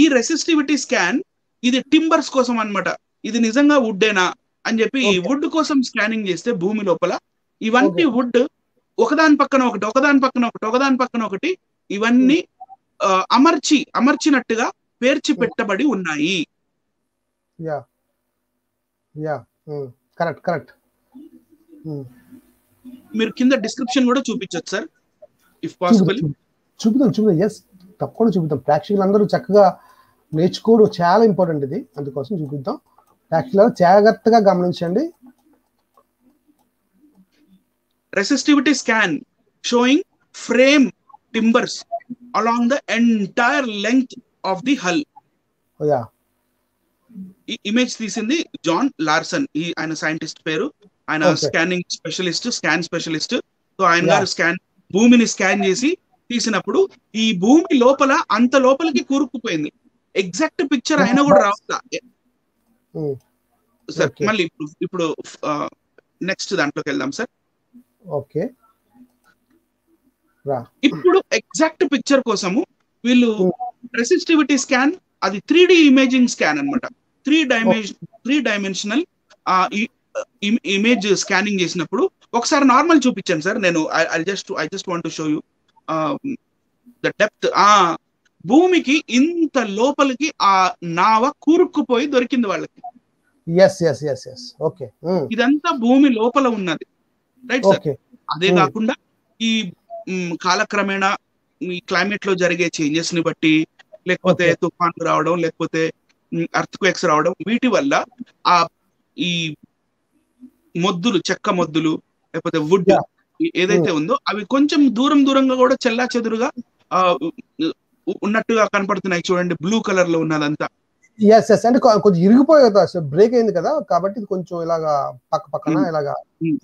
ఈ రెసిస్టివిటీ స్కాన్ ఇది టింబర్స్ కోసం అన్నమాట. ఇది నిజంగా వుడ్డేనా అని చెప్పి ఈ వుడ్ కోసం స్కానింగ్ చేస్తే భూమి లోపల ఇవన్నీ వుడ్ ఒకదాని పక్కన ఒకటి ఇవన్నీ అమర్చినట్టుగా పేర్చి పెట్టబడి ఉన్నాయి. కరెక్ట్. మీరు కింద డిస్క్రిప్షన్ కూడా చూపించొచ్చు సార్, ఇఫ్ పాసిబుల్. చూపిద్దాం. ఎస్, తప్పకుండా చూపిద్దాం. ప్రేక్షకులు అందరూ చక్కగా నేర్చుకోవడం చాలా ఇంపార్టెంట్. ఇది అందుకోసం చూపిద్దాం. ప్రేక్షకులు జాగ్రత్తగా గమనించండి. Resistivity scan showing frame timbers along the entire length of the hull. ఈ ఇమేజ్ తీసింది జాన్ లార్సన్. ఆయన సైంటిస్ట్ పేరు. ఆయన స్కాన్ స్పెషలిస్ట్. సో ఆయన గారు భూమిని స్కాన్ చేసి తీసినప్పుడు ఈ భూమి లోపల అంత లోపలికి కూరుకుపోయింది. ఎగ్జాక్ట్ పిక్చర్ అయినా కూడా రావట్లా సార్. మళ్ళీ ఇప్పుడు నెక్స్ట్ దాంట్లోకి వెళ్దాం సార్. ఓకే, ఇప్పుడు ఎగ్జాక్ట్ పిక్చర్ కోసము వీళ్ళు రెసిస్టివిటీ స్కాన్, అది 3D ఇమేజింగ్ స్కాన్ అన్నమాట. 3 డైమెన్షనల్ ఇమేజ్ స్కానింగ్ చేసినప్పుడు ఒకసారి నార్మల్ చూపించాను సార్. నేను I just want to show you the depth. భూమికి ఇంత లోపలికి ఆ నావ కూరుక్కుపోయి దొరికింది వాళ్ళకి. ఓకే, ఇదంతా భూమి లోపల ఉన్నది, రైట్ సార్. అదే కాకుండా ఈ కాలక్రమేణా ఈ క్లైమేట్ లో జరిగే చేంజెస్ ని బట్టి, లేకపోతే తుఫాన్లు రావడం, లేకపోతే అర్త్ క్వేక్స్ రావడం, వీటి వల్ల ఆ ఈ చెక్క మొద్దులు లేకపోతే వుడ్ ఏదైతే ఉందో అవి కొంచెం దూరంగా కూడా చెల్లా చెదురుగా ఉన్నట్టుగా కనపడుతున్నాయి. చూడండి, బ్లూ కలర్ లో ఉన్నదంతా. అంటే కొంచెం ఇరిగిపోయి కదా, బ్రేక్ అయింది కదా, కాబట్టి ఇది కొంచెం ఇలాగా పక్కన ఇలాగా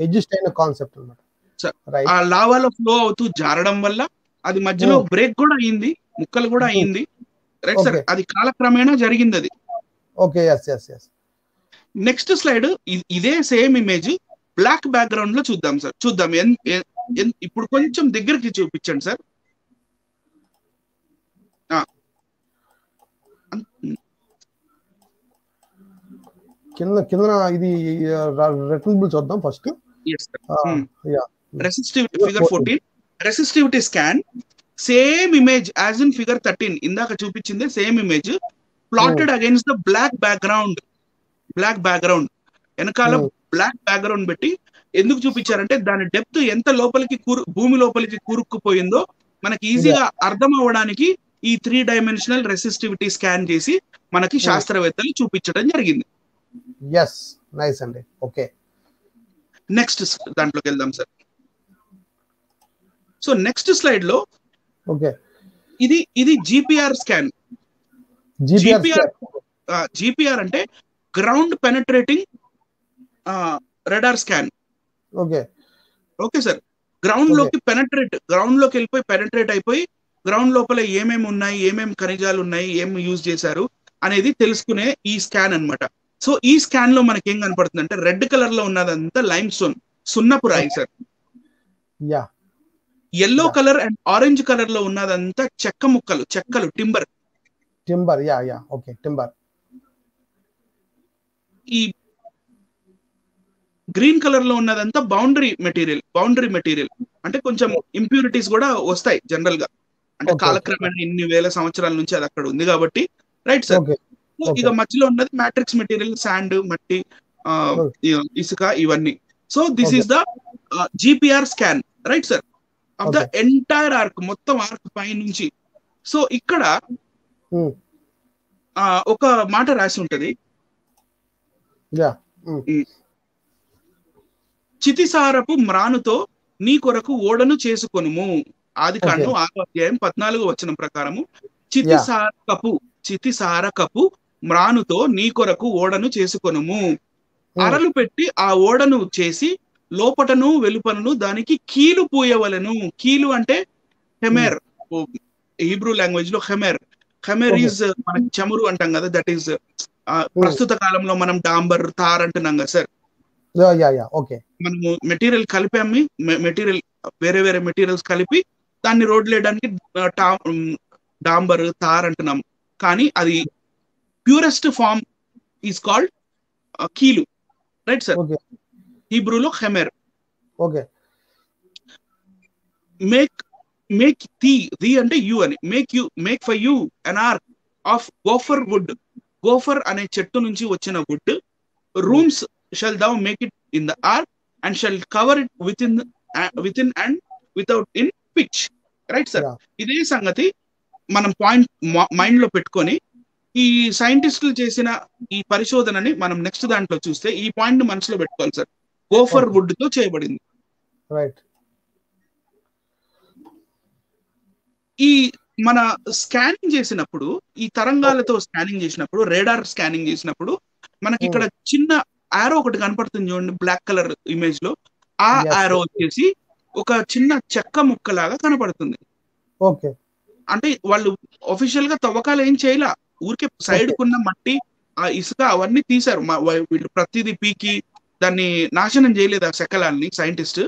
అడ్జస్ట్ అయిన కాన్సెప్ట్ అన్నమాట. ఆ లావాలో ఫ్లో అవుతూ జారడం వల్ల అది మధ్యలో బ్రేక్ కూడా అయింది, ముక్కలు కూడా అయింది, రైట్ సార్. అది కాలక్రమేణా జరిగింది అది. ఓకే, నెక్స్ట్ స్లైడ్ ఇదే సేమ్ ఇమేజ్ బ్లాక్ బ్యాక్గ్రౌండ్ లో చూద్దాం సార్. చూద్దాం, ఇప్పుడు కొంచెం దగ్గరికి చూపించండి సార్. కింద ఇది రెట్రబుల్ చూద్దాం first. Resistivity figure 14 resistivity scan same image as in figure 13 ఇందాక చూపించింది same image plotted against the black background వెనకాల బ్లాక్ బ్యాక్గ్రౌండ్ పెట్టి ఎందుకు చూపించారంటే దాని డెప్త్ ఎంత లోపలికి భూమి లోపలికి కూరుక్కుపోయిందో మనకి ఈజీగా అర్థం అవ్వడానికి ఈ 3 డైమెన్షనల్ రెసిస్టివిటీ స్కాన్ చేసి మనకి శాస్త్రవేత్తలు చూపించడం జరిగింది. ఎస్, నైస్ అండి. ఓకే, నెక్స్ట్ దాంట్లోకి వెళ్దాం సార్. సో నెక్స్ట్ స్లైడ్ లో ఓకే, ఇది జిపిఆర్ స్కాన్. జిపిఆర్ అంటే ground penetrating radar scan. Okay, okay sir. Ground లోకి గ్రౌండ్ లోకి వెళ్ళిపోయి పెనట్రేట్ అయిపోయి గ్రౌండ్ లోపల ఏమేమి ఉన్నాయి, ఏమేమి ఖనిజాలు ఉన్నాయి, ఏం యూజ్ చేశారు అనేది తెలుసుకునే ఈ స్కాన్ అన్నమాట. సో ఈ స్కాన్ లో మనకి ఏం కనపడుతుంది అంటే రెడ్ కలర్ లో ఉన్నదంతా లైమ్ స్టోన్, సున్నపు రాయి sir. Yeah, yellow colour and orange colour లో ఉన్నదంతా చెక్కలు టింబర్. Yeah, okay, timber. ఈ గ్రీన్ కలర్ లో ఉన్నదంతా బౌండరీ మెటీరియల్ అంటే కొంచెం ఇంప్యూరిటీస్ కూడా వస్తాయి జనరల్ గా, అంటే కాలక్రమేణా ఇన్ని వేల సంవత్సరాల నుంచి అది అక్కడ ఉంది కాబట్టి. Right sir. ఇక మధ్యలో ఉన్నది మ్యాట్రిక్స్ మెటీరియల్, శాండ్, మట్టి, ఇసుక, ఇవన్నీ. So this is the GPR scan. Right sir. Of the entire arc, మొత్తం ఆర్క్ పై నుంచి. సో ఇక్కడ ఒక మాట రాసి ఉంటది, చితిసారపు మ్రానుతో నీ కొరకు ఓడను చేసుకొనుము. ఆదికాండం 6వ అధ్యాయం 14వ వచనం ప్రకారము చితిసారకపు మ్రానుతో నీ కొరకు ఓడను చేసుకొనుము. అరలు పెట్టి ఆ ఓడను చేసి లోపటను వెలుపలను దానికి కీలు పూయవలను. కీలు అంటే హెమెర్, హీబ్రూ లాంగ్వేజ్ లో హెమెర్ ఈజ్ మనకి చమురు అంటాం కదా, దట్ ఈస్ ప్రస్తుత కాలంలో మనం డాంబర్, తార్ అంటున్నాం కదా సార్. మనము మెటీరియల్ కలిపాము, వేరే మెటీరియల్స్ కలిపి దాన్ని రోడ్లు వేయడానికి డాంబర్, తార్ అంటున్నాం. కానీ అది ప్యూరెస్ట్ ఫార్మ్ ఈస్ కాల్డ్ కీలు. Right sir. హీబ్రూలో హెమెర్. ఓకే. మేక్ ది అంటే యు అని, make for you an ark of gopher wood. Gopher అనే చెట్టు నుంచి వచ్చిన wood. Rooms shall thou make it in the ark and shall cover it within and without in pitch. Right sir. ఇదే సంగతి మనం పాయింట్ మైండ్ లో పెట్టుకొని ఈ సైంటిస్టులు చేసిన ఈ పరిశోధనని మనం నెక్స్ట్ దాంట్లో చూస్తే ఈ పాయింట్ మనసులో పెట్టుకోవాలి సార్. గోఫర్ వుడ్ తో చేయబడింది. రైట్. ఈ మన స్కానింగ్ చేసినప్పుడు, ఈ తరంగాలతో స్కానింగ్ చేసినప్పుడు, రేడార్ స్కానింగ్ చేసినప్పుడు మనకి ఇక్కడ చిన్న ఆరో ఒకటి కనపడుతుంది చూడండి, బ్లాక్ కలర్ ఇమేజ్ లో. ఆ ఆరో వచ్చేసి ఒక చిన్న చెక్క ముక్కలాగా కనపడుతుంది. ఓకే. అంటే వాళ్ళు ఒఫిషియల్ గా తవ్వకాలు ఏం చేయలే, ఊరికే సైడ్ కున్న మట్టి, ఆ ఇసుక అవన్నీ తీశారు. వీళ్ళు ప్రతిదీ పీకి దాన్ని నాశనం చేయలేదు ఆ శకలాన్ని సైంటిస్ట్.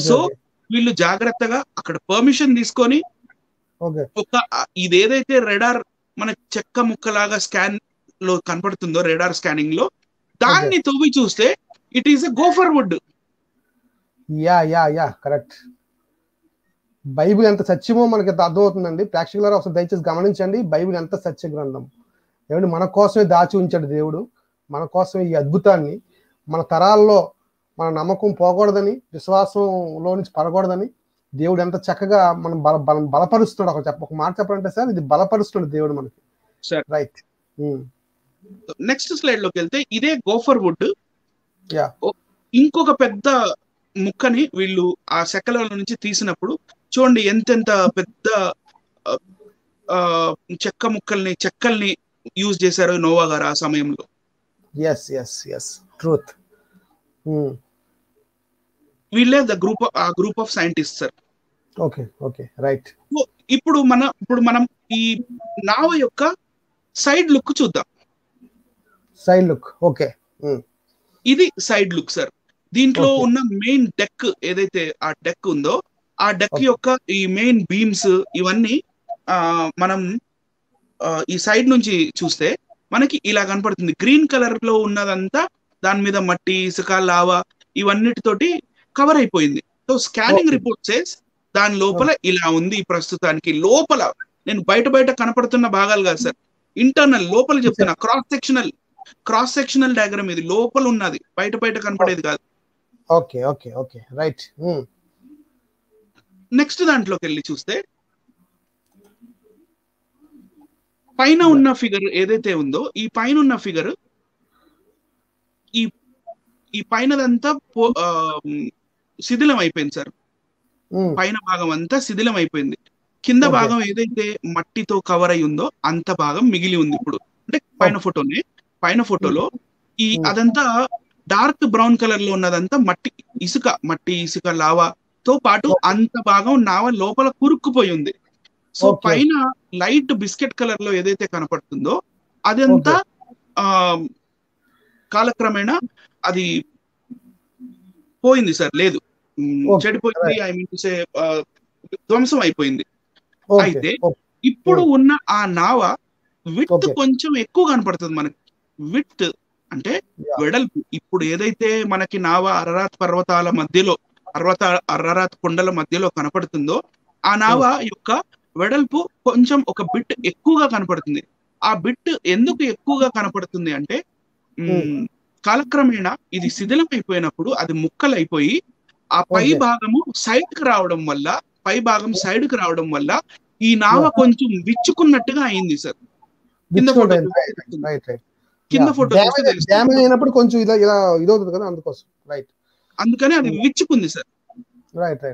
సో వీళ్ళు జాగ్రత్తగా అక్కడ పర్మిషన్ తీసుకొని ఒక ఇదేదైతే రెడార్ మన చెక్క ముక్కలాగా స్కాన్ లో కనపడుతుందో రేడార్ స్కానింగ్ లో, దాన్ని తవ్వి చూస్తే it is a gopher wood. Yeah correct. Bible ఎంత సత్యమో మనకి అర్థమవుతుందండి. ప్రేక్షకులారా ఒకసారి దయచేసి గమనించండి, బైబిల్ ఎంత సత్య గ్రంథం. ఏమంటే మన కోసమే దాచి ఉంచాడు దేవుడు, మన కోసమే ఈ అద్భుతాన్ని. మన తరాల్లో మన నమ్మకం పోకూడదని, విశ్వాసంలో నుంచి పడకూడదని దేవుడు ఎంత చక్కగా మనం బలపరుస్తున్నాడు. ఒక మాట చెప్పాలంటే సార్, ఇది బలపరుస్తున్నాడు దేవుడు మనకి. రైట్. నెక్స్ట్ స్లైడ్ లోకి వెళ్తే ఇదే గోఫర్ వుడ్ ఇంకొక పెద్ద ముక్కని వీళ్ళు ఆ శకల నుంచి తీసినప్పుడు చూడండి ఎంతెంత పెద్ద చెక్కల్ని యూజ్ చేశారు నోవా గారు ఆ సమయంలో. ట్రూత్. వీళ్ళే ఆ group of scientist sir. Okay right. ఇప్పుడు మనం ఈ నావ యొక్క సైడ్ లుక్ చూద్దాం. Side look. ఓకే. ఇది సైడ్ లుక్ సార్. దీంట్లో ఉన్న మెయిన్ డెక్ ఏదైతే ఆ డెక్ ఉందో, ఆ డెక్ యొక్క ఈ మెయిన్ బీమ్స్ ఇవన్నీ మనం ఈ సైడ్ నుంచి చూస్తే మనకి ఇలా కనపడుతుంది. గ్రీన్ కలర్ లో ఉన్నదంతా దాని మీద మట్టి, ఇసుక, లావా ఇవన్నిటితోటి కవర్ అయిపోయింది. సో స్కానింగ్ రిపోర్ట్ సేస్ దాని లోపల ఇలా ఉంది ప్రస్తుతానికి. లోపల నేను బయట కనపడుతున్న భాగాలు కాదు సార్, ఇంటర్నల్ లోపల చెప్తున్నా. క్రాస్ సెక్షనల్ డయాగ్రామ్ ఇది, లోపల ఉన్నది, బయట కనపడేది కాదు. Okay right. నెక్స్ట్ దాంట్లోకి వెళ్ళి చూస్తే పైన ఉన్న ఫిగర్ ఏదైతే ఉందో ఈ పైన ఉన్న ఫిగర్ ఈ ఈ పైనదంతా శిథిలం అయిపోయింది సార్. పైన భాగం అంతా శిథిలం అయిపోయింది. కింద భాగం ఏదైతే మట్టితో కవర్ అయి ఉందో అంత భాగం మిగిలి ఉంది ఇప్పుడు. అంటే పైన ఫోటోలో ఈ అదంతా డార్క్ బ్రౌన్ కలర్ లో ఉన్నదంతా మట్టి ఇసుక లావాతో పాటు అంత భాగం నావ లోపల కురుక్కుపోయి ఉంది. సో పైన లైట్ బిస్కెట్ కలర్ లో ఏదైతే కనపడుతుందో అదంతా కాలక్రమేణా అది పోయింది సార్, లేదు చెడిపోయింది, ఐ మీన్ సే ధ్వంసం అయిపోయింది. అయితే ఇప్పుడు ఉన్న ఆ నావ విడ్త్ కొంచెం ఎక్కువ కనపడుతుంది మనకి. విడ్త్ అంటే వెడల్పు. ఇప్పుడు ఏదైతే మనకి నావ అరరాత్ పర్వతాల మధ్యలో అరరాత్ కొండల మధ్యలో కనపడుతుందో ఆ నావ యొక్క వెడల్పు కొంచెం ఒక బిట్ ఎక్కువగా కనపడుతుంది. ఆ బిట్ ఎందుకు ఎక్కువగా కనపడుతుంది అంటే కాలక్రమేణా ఇది శిథిలం అయిపోయినప్పుడు అది ముక్కలైపోయి ఆ పై భాగము సైడ్ కి రావడం వల్ల ఈ నావ కొంచెం విచ్చుకున్నట్టుగా అయింది సార్. కింద ఫోటో కొంచెం ఇలా ఇదవుతుంది కదా, అందుకోసం రైట్, అందుకని అది విచ్చుకుంది సార్. Right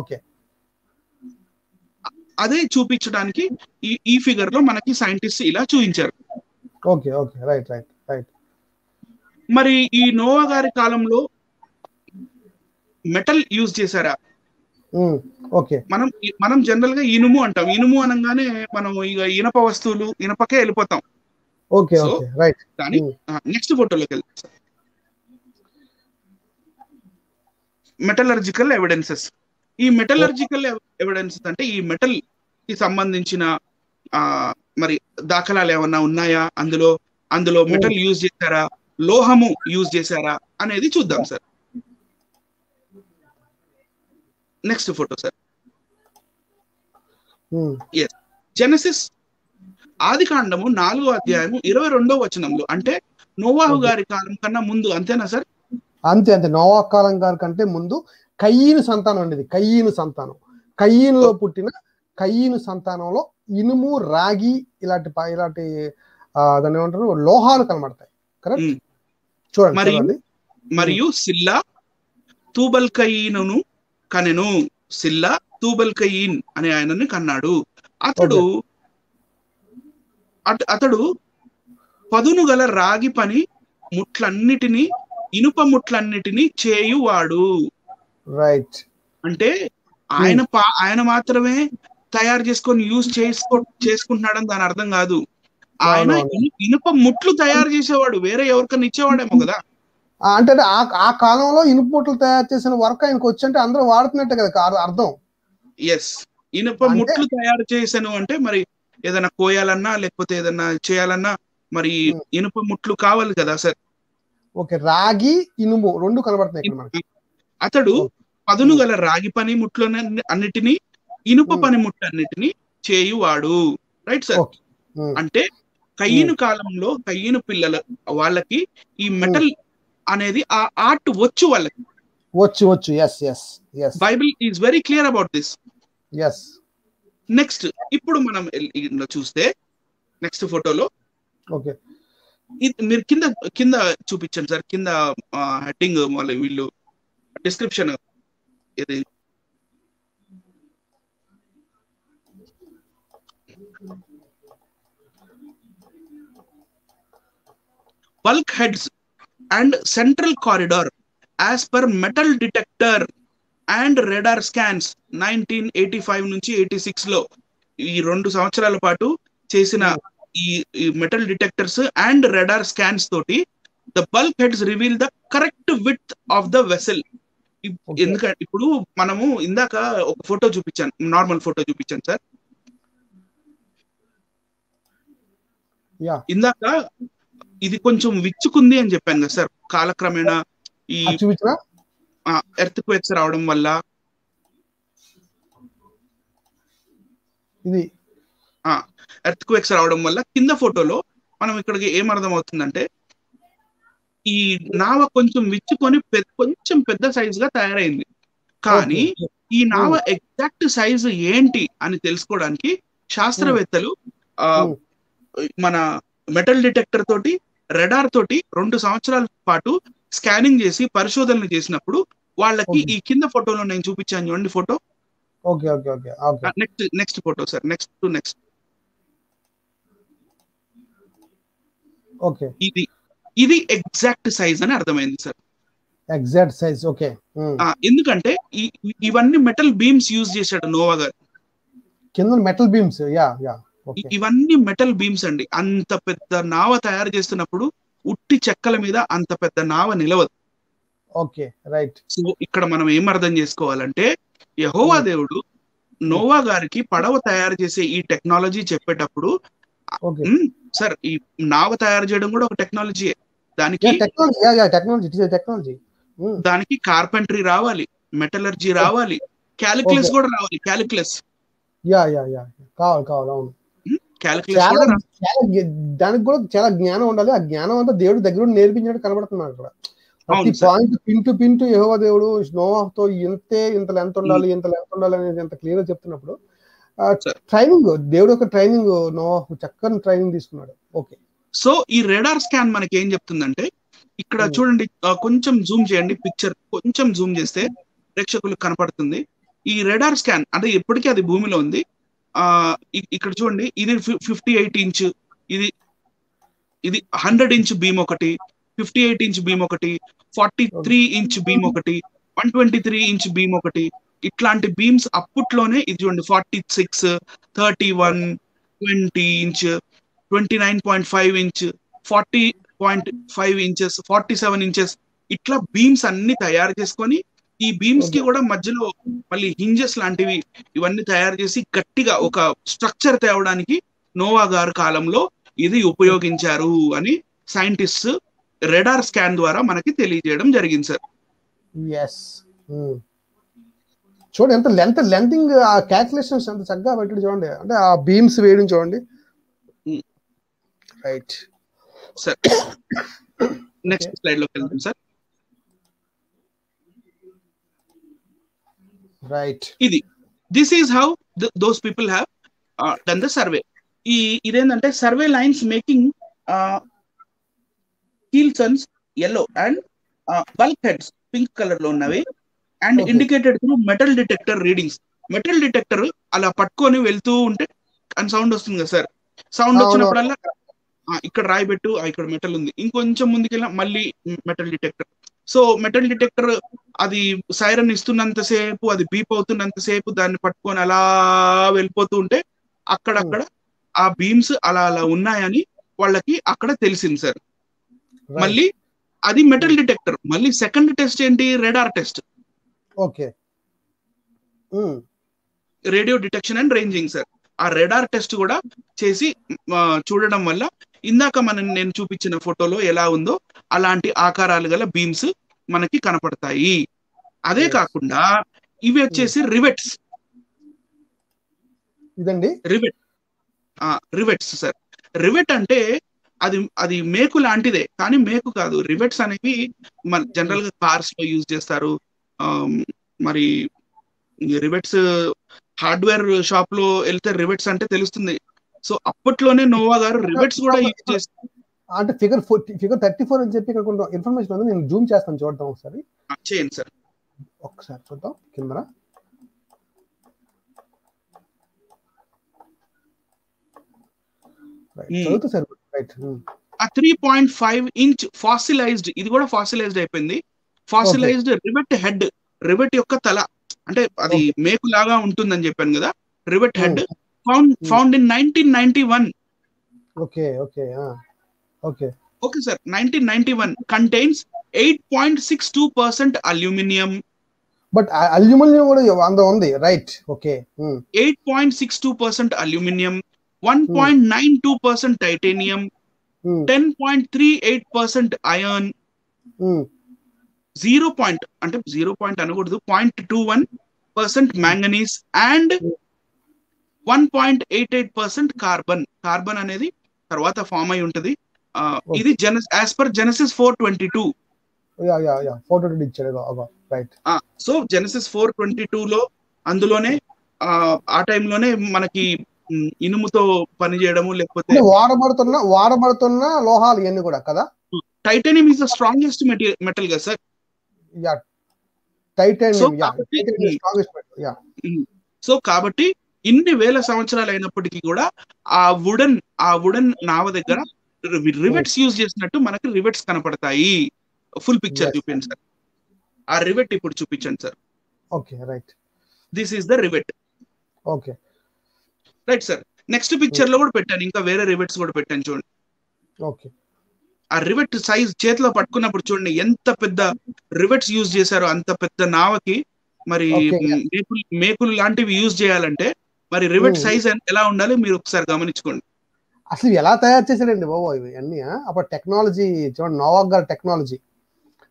okay. అదే చూపించడానికి ఈ ఫిగర్ లో మనకి సైంటిస్ట్ ఇలా చూపించారు. Okay right. మరి ఈ నోవా గారి కాలంలో మెటల్ యూజ్ చేశారా? ఓకే. మనం జనరల్ గా ఇనుము అంటాం. ఇనుము అనగానే మనం ఇక ఇనప వస్తువులు ఇనపకే వెళ్ళిపోతాం. Okay right. కానీ నెక్స్ట్ ఫోటోలోకి వెళ్తాం. Metallurgical evidences. ఈ మెటలర్జికల్ ఎవిడెన్సెస్ అంటే ఈ మెటల్ కి సంబంధించిన మరి దాఖలాలు ఏమన్నా ఉన్నాయా, అందులో మెటల్ యూజ్ చేశారా, లోహము యూజ్ చేశారా అనేది చూద్దాం sir. Next photo sir. Genesis ఆదికాండము 4వ అధ్యాయము 22వ వచనంలో, అంటే నోవాహు గారి కాలం కన్నా ముందు, అంతేనా సార్? అంతే. నోవాహు కాలం గారి కంటే ముందు కయ్యీను సంతానం అండి. కయ్యీనులో పుట్టిన కయ్యీను సంతానంలో ఇనుము, రాగి ఇలాంటి దాన్ని ఏమంటారు, లోహాలు కనబడతాయి. కరెక్ట్. చూడండి. మరియు సిల్లా తూబల్కయీనును కనెను. సిల్లా తూబల్కయీన్ అనే ఆయనని కన్నాడు. అతడు పదును గల రాగి పని ముట్లన్నిటినీ, ఇనుప ముట్లన్నిటినీ చేయువాడు. రైట్. అంటే ఆయన మాత్రమే తయారు చేసుకొని చేసుకుంటున్నాడని దాని అర్థం కాదు. ఆయన ఇనుప ముట్లు తయారు చేసేవాడు, వేరే ఎవరికన్నా ఇచ్చేవాడేమో కదా. అంటే ఆ కాలంలో ఇనుప ముట్లు తయారు చేసిన వర్క్ ఆయనకు వచ్చి అంటే అందరూ వాడుతున్నట్టే కదా అర్థం. ఎస్, ఇనుప ముట్లు తయారు చేశాను అంటే మరి ఏదైనా కోయాలన్నా లేకపోతే ఏదైనా చేయాలన్నా మరి ఇనుప ముట్లు కావాలి కదా సార్. ఓకే. రాగి, ఇనుము రెండు కనబడుతున్నాయి. అతడు పదును గల రాగి పని ముట్లు అన్నిటినీ, ఇనుప పని ముట్లు అన్నిటినీ చేయువాడు. Right sir. అంటే కయ్యను కాలంలో కయ్యను పిల్లల వాళ్ళకి ఈ మెటల్ అనేది ఆ ఆర్ట్ వచ్చు, వాళ్ళకి వచ్చు. Bible is very clear about this. Next ఇప్పుడు మనం చూస్తే నెక్స్ట్ ఫోటోలో మీరు కింద చూపించండి సార్. కింద హెడ్డింగ్ మళ్ళీ వీళ్ళు డిస్క్రిప్షన్ ఇది bulk heads and central corridor as per metal detector and radar scans 1985 నుంచి 86 లో ఈ 2 సంవత్సరాల పాటు చేసిన ఈ metal detectors and radar scans తోటి the bulkheads reveal the correct width of the vessel. ఎందుకంటే ఇప్పుడు మనము ఇందాక ఒక ఫోటో చూపించాను, నార్మల్ ఫోటో చూపించాను సార్. ఇందాక ఇది కొంచెం విచ్చుకుంది అని చెప్పాను కదా సార్. కాలక్రమేణా ఈ ఎర్త్ క్వేక్స్ రావడం వల్ల కింద ఫోటోలో మనం ఇక్కడికి ఏం అర్థం అవుతుందంటే ఈ నావ కొంచెం విచ్చుకొని కొంచెం పెద్ద సైజ్ గా తయారైంది. కానీ ఈ నావ ఎగ్జాక్ట్ సైజు ఏంటి అని తెలుసుకోవడానికి శాస్త్రవేత్తలు మన మెటల్ డిటెక్టర్ తోటి రెడార్ తోటి 2 సంవత్సరాల పాటు స్కానింగ్ చేసి పరిశోధనలు చేసినప్పుడు వాళ్ళకి ఈ కింద ఫోటోలో నేను చూపించాను చూడండి photo. Okay okay okay okay. Next photo sir, next. Okay, ఇది ఎగ్జాక్ట్ సైజ్ అని అర్థమైంది సార్. Exact size. ఓకే. ఎందుకంటే ఇవన్నీ మెటల్ బీమ్స్ యూజ్ చేశాడు నోవా గారు. కింద మెటల్ బీమ్స్. Yeah yeah. ఇవన్నీ మెటల్ బీమ్స్ అండి. అంత పెద్ద నావ తయారు చేస్తున్నప్పుడు ఉట్టి చెక్కల మీద అంత పెద్ద నావ నిలవదు. Okay, right. సో ఇక్కడ మనం ఏం అర్థం చేసుకోవాలంటే యెహోవా దేవుడు నోవా గారికి పడవ తయారు చేసే ఈ టెక్నాలజీ చెప్పేటప్పుడు, సార్ ఈ నావ తయారు చేయడం కూడా ఒక టెక్నాలజీయే. టెక్నాలజీ దానికి కార్పెంటరీ రావాలి, మెటలర్జీ రావాలి, క్యాలిక్యులస్ కూడా రావాలి. క్యాలిక్యులస్ కావాలి. అవును, దానికి కూడా చాలా జ్ఞానం ఉండాలి. ఆ జ్ఞానం అంతా దేవుడు దగ్గర నేర్పించినట్టు కనబడుతున్నాడు అక్కడ. ప్రతి పాయింట్ పింటు యెహోవా దేవుడు నోవాతో ఇంత లెంత్ ఉండాలి అనేది ఎంత క్లియర్ గా చెప్తున్నప్పుడు ట్రైనింగ్, దేవుడు యొక్క ట్రైనింగ్, నోవా చక్కని ట్రైనింగ్ తీసుకున్నాడు. ఓకే. సో ఈ రెడార్ స్కాన్ మనకి ఏం చెప్తుందంటే, ఇక్కడ చూడండి, కొంచెం జూమ్ చేయండి, పిక్చర్ కొంచెం జూమ్ చేస్తే ప్రేక్షకులకు కనపడుతుంది. ఈ రెడార్ స్కాన్ అంటే ఎప్పటికీ అది భూమిలో ఉంది. ఇక్కడ చూడండి, ఇది 58 ఇంచ్, ఇది 100 ఇంచ్ బీమ్ ఒకటి, 58 ఇంచ్ బీమ్ ఒకటి, 43 ఇంచ్ బీమ్ ఒకటి, 123 ఇంచ్ బీమ్ ఒకటి. ఇట్లాంటి బీమ్స్ అప్పట్లోనే ఇది చూడండి 46, 31, 20 ఇంచ్, 29.5 ఇంచ్, 40.5 ఇంచెస్, 47 ఇంచెస్, ఇట్లా బీమ్స్ అన్ని తయారు చేసుకొని ఈ బీమ్స్ కి కూడా మధ్యలో మళ్ళీ హింజెస్ లాంటివి ఇవన్నీ తయారు చేసి గట్టిగా ఒక స్ట్రక్చర్ తేవడానికి నోవా గారు కాలంలో ఇది ఉపయోగించారు అని సైంటిస్ట్ రెడార్ స్కాన్ ద్వారా మనకి తెలియజేయడం జరిగింది సార్. చూడండి ఎంత లెంతింగ్, ఆ క్యాల్కులేషన్స్ ఎంత చక్కగా పెట్టాడు చూడండి. అంటే ఆ బీమ్స్ వేయడం చూడండి. రైట్ సార్, నెక్స్ట్ స్లైడ్ లోకి వెళ్తాం sir. Right, this is how those people have done the survey. ఇదేంటంటే survey lines making keelsons yellow and bulkheads pink colour లో ఉన్నవి and indicated through metal detector readings. Metal detector అలా పట్టుకొని వెళ్తూ ఉంటే అని సౌండ్ వస్తుంది కదా సార్. సౌండ్ వచ్చినప్పుడల్లా ఇక్కడ రాయి పెట్టు, ఇక్కడ మెటల్ ఉంది, ఇంకొంచెం ముందుకెళ్ళినా మళ్ళీ metal detector. So metal detector అది సైరన్ ఇస్తున్నంతసేపు, అది బీప్ అవుతున్నంతసేపు దాన్ని పట్టుకొని అలా వెళ్ళిపోతూ ఉంటే అక్కడక్కడ ఆ బీమ్స్ అలా ఉన్నాయని వాళ్ళకి అక్కడ తెలిసింది సార్. మళ్ళీ అది మెటల్ డిటెక్టర్. మళ్ళీ సెకండ్ టెస్ట్ ఏంటి? Radar test. Okay, radio detection and ranging sir. ఆ రెడార్ టెస్ట్ కూడా చేసి చూడడం వల్ల ఇందాక నేను చూపించిన ఫోటోలో ఎలా ఉందో అలాంటి ఆకారాలు గల బీమ్స్ మనకి కనపడతాయి. అదే కాకుండా ఇవి వచ్చేసి రివెట్స్. ఇదండి రివెట్స్ సార్. రివెట్ అంటే అది మేకు లాంటిదే, కానీ మేకు కాదు. రివెట్స్ అనేవి మన జనరల్ గా కార్స్ లో యూజ్ చేస్తారు. మరి రివెట్స్ హార్డ్వేర్ షాప్ లో వెళ్తే రివెట్స్ అంటే తెలుస్తుంది. సో అప్పట్లోనే నోవా గారు రివెట్స్ కూడా యూజ్ చేస్తారు. అంటే ఫిగర్ 34 అని చెప్పి ఇక్కడ కొంత ఇన్ఫర్మేషన్ ఉంది, నేను జూమ్ చేస్తాను, చూద్దాం ఒకసారి. చేయండి సార్, ఒకసారి చూద్దాం కింద. ఆ 3.5 ఇంచ్ ఫాసిలైజ్డ్, ఇది కూడా ఫాసిలైజ్డ్ అయిపోయింది. ఫాసిలైజ్డ్ రివెట్ హెడ్, రివెట్ యొక్క తల, అంటే అది మేకు లాగా ఉంటుందని చెప్పాను కదా. Rivet head found in 1991. Okay sir, 1991 contains 8.62% aluminium. But aluminium కూడా ఉంది, right? Okay, 8.62% aluminium, 1.92% titanium, 10.38% iron, 0 అనకూడదు, 0.21% మ్యాంగనీస్ అండ్ 1.88% కార్బన్. కార్బన్ అనేది తర్వాత ఫామ్ అయి ఉంటది. ఇది as per Genesis 4:22. So Genesis 4:22 లో అందులోనే ఆ టైంలోనే మనకి ఇనుముతో పని చేయడము, లేకపోతే వాడబడుతున్న లోహాలు ఇవన్నీ కూడా కదా. Titanium is the strongest metal కదా sir. Yeah, titanium strongest metal. Yeah. So కాబట్టి ఇన్ని వేల సంవత్సరాలు అయినప్పటికీ కూడా ఆ వుడెన్ నావ దగ్గర రివెట్స్ యూజ్ చేసినట్టు మనకి రివెట్స్ కనపడతాయి. ఫుల్ పిక్చర్ చూపించండి సార్. ఆ రివెట్ ఇప్పుడు చూపించండి sir. Okay, right. This is the rivet. Okay, right sir. Next picture లో కూడా పెట్టాను, ఇంకా వేరే రివెట్స్ కూడా పెట్టాను చూడండి. ఓకే. ఆ రివెట్ సైజ్ చేతిలో పట్టుకున్నప్పుడు చూడండి ఎంత పెద్ద రివెట్స్ యూజ్ చేశారో. అంత పెద్ద నావకి మరి మేకులు లాంటివి యూజ్ చేయాలంటే మరి రివెట్ సైజ్ ఎలా ఉండాలి మీరు ఒకసారి గమనించుకోండి. అసలు ఎలా తయారు చేశాడండి బాబు ఇవి అన్ని. అప్పుడు టెక్నాలజీ చూడండి, నోవాక్ గారి టెక్నాలజీ.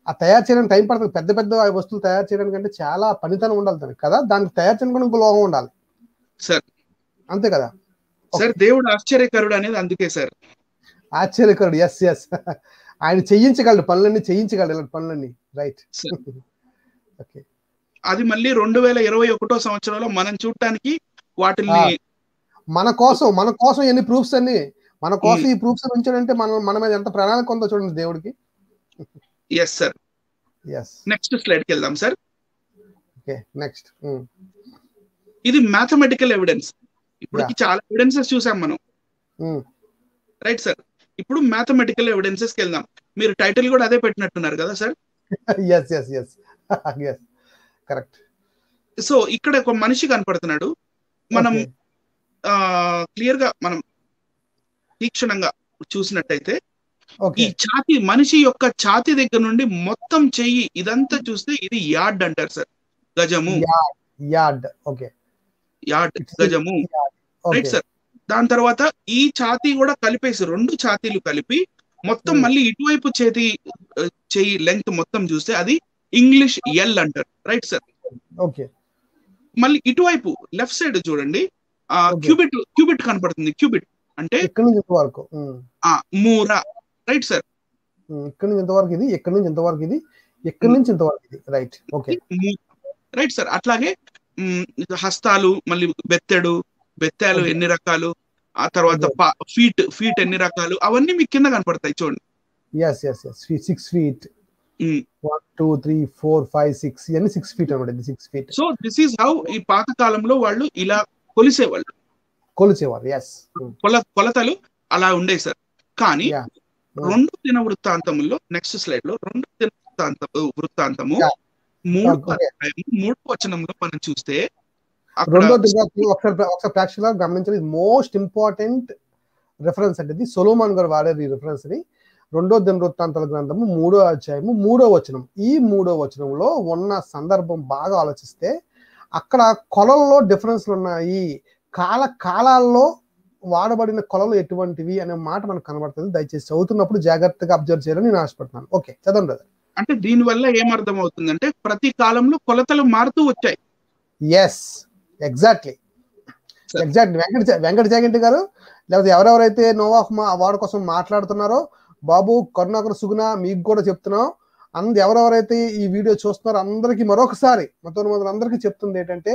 ఆ తయారు చేయడానికి టైం పడుతుంది. పెద్ద పెద్ద వస్తువులు తయారు చేయడానికి అంటే చాలా పనితనం ఉండాలి దానికి కదా. దానికి తయారు చేయడానికి ఇంకో లోహం ఉండాలి సార్. అంతే కదా సార్. దేవుడు ఆశ్చర్యకరుడు అనేది అందుకే సార్. ఆశ్చర్యకరుడు. Yes yes. ఆయన చేయించగలడు పనులన్నీ, చేయించగలడు ఇలాంటి పనులన్నీ. రైట్. ఓకే. అది మళ్ళీ 2021 సంవత్సరంలో మనం చూడటానికి వాటిని మన కోసం ఎన్ని ప్రూఫ్స్ అన్ని మన కోసం ఈ ప్రూఫ్స్ ఉంచాడంటే మన మీద ఎంత ప్రణాళిక ఉందో చూడండి దేవుడికి. Yes sir. Yes. Next slide కి వెళ్దాం సార్. Okay, next. ఇది మ్యాథమెటికల్ ఎవిడెన్స్. ఇప్పటికి చాలా ఎవిడెన్సెస్ చూసాం మనం. Right sir. ఇప్పుడు మ్యాథమెటికల్ ఎవిడెన్సెస్ కి వెళ్దాం. మీరు టైటిల్ కూడా అదే పెట్టినట్టున్నారు కదా sir. Yes yes yes yes, correct. So ఇక్కడ ఒక మనిషి కనపడుతున్నాడు. మనం క్లియర్ గా మనం తీక్షణంగా చూసినట్టయితే ఈ ఛాతి, మనిషి యొక్క ఛాతి దగ్గర నుండి మొత్తం చెయ్యి ఇదంతా చూస్తే ఇది యార్డ్ అంటారు సార్. గజము. యార్డ్. ఓకే. యార్డ్, గజము. Right sir. దాని తర్వాత ఈ ఛాతీ కూడా కలిపేసి, రెండు ఛాతీలు కలిపి మొత్తం మళ్ళీ ఇటువైపు చెయ్యి లెంగ్త్ మొత్తం చూస్తే అది ఇంగ్లీష్ ఎల్ అంటారు. Right sir. ఓకే. మళ్ళీ ఇటువైపు లెఫ్ట్ సైడ్ చూడండి, క్యూబిట్ కనపడుతుంది. క్యూబిట్ అంటే ఇక్కడ నుంచి ఇంతవరకు మూర. Right sir. ఇక్కడ నుంచి ఇంతవరకు ఇది, ఇక్కడ నుంచి ఇంతవరకు ఇది, ఇక్కడ నుంచి ఇంతవరకు ఇది. రైట్. ఓకే. Right sir. అట్లాగే హస్తాలు, మళ్ళీ బెత్తాలు ఎన్ని రకాలు, ఆ తర్వాత ఫీట్ ఎన్ని రకాలు, అవన్నీ మీకు కింద కనపడతాయి చూడండి. 6 feet 1 2 3 4 5 6 ఇవన్నీ 6 feet అన్నమాట. 6 feet. So this is how ఈ పాత కాలంలో వాళ్ళు ఇలా కొలిసేవారు. కొలతలు అలా ఉండే సార్. కానీ 2 దిన వృత్తాంతములో నెక్స్ట్ స్లైడ్ లో 2 దిన వృత్తాంతము 3వ వచనంలో మనం చూస్తే ఒకసారి ప్రేక్షకులు గమనించాలి. మోస్ట్ ఇంపార్టెంట్ రెఫరెన్స్ అంటే ఇది సొలొమోన్ గారు వాడారు ఈ రెఫరెన్స్ ని. 2వ దినవృత్తాంతాల గ్రంథము 3వ అధ్యాయము 3వ వచనం. ఈ 3వ వచనంలో ఉన్న సందర్భం బాగా ఆలోచిస్తే అక్కడ కొలల్లో డిఫరెన్స్లు ఉన్నాయి. కాలాల్లో వాడబడిన కొలలు ఎటువంటివి అనే మాట మనకు కనబడుతుంది. దయచేసి చదువుతున్నప్పుడు జాగ్రత్తగా అబ్జర్వ్ చేయాలని నేను ఆశపడుతున్నాను. ఓకే, చదవండి. అంటే దీని వల్ల ఏమర్థం అవుతుందంటే ప్రతి కాలంలో కొలతలు మారుతూ వచ్చాయి. Yes, exactly. వెంకట జాగంటి గారు లేకపోతే ఎవరెవరైతే నోవాహ్ అవార్డు కోసం మాట్లాడుతున్నారో, బాబు కరుణాకర్ సుగుణ మీకు కూడా చెప్తున్నాం. ఎవరెవరైతే ఈ వీడియో చూస్తున్నారో అందరికీ మరొకసారి అందరికీ చెప్తుంది ఏంటంటే,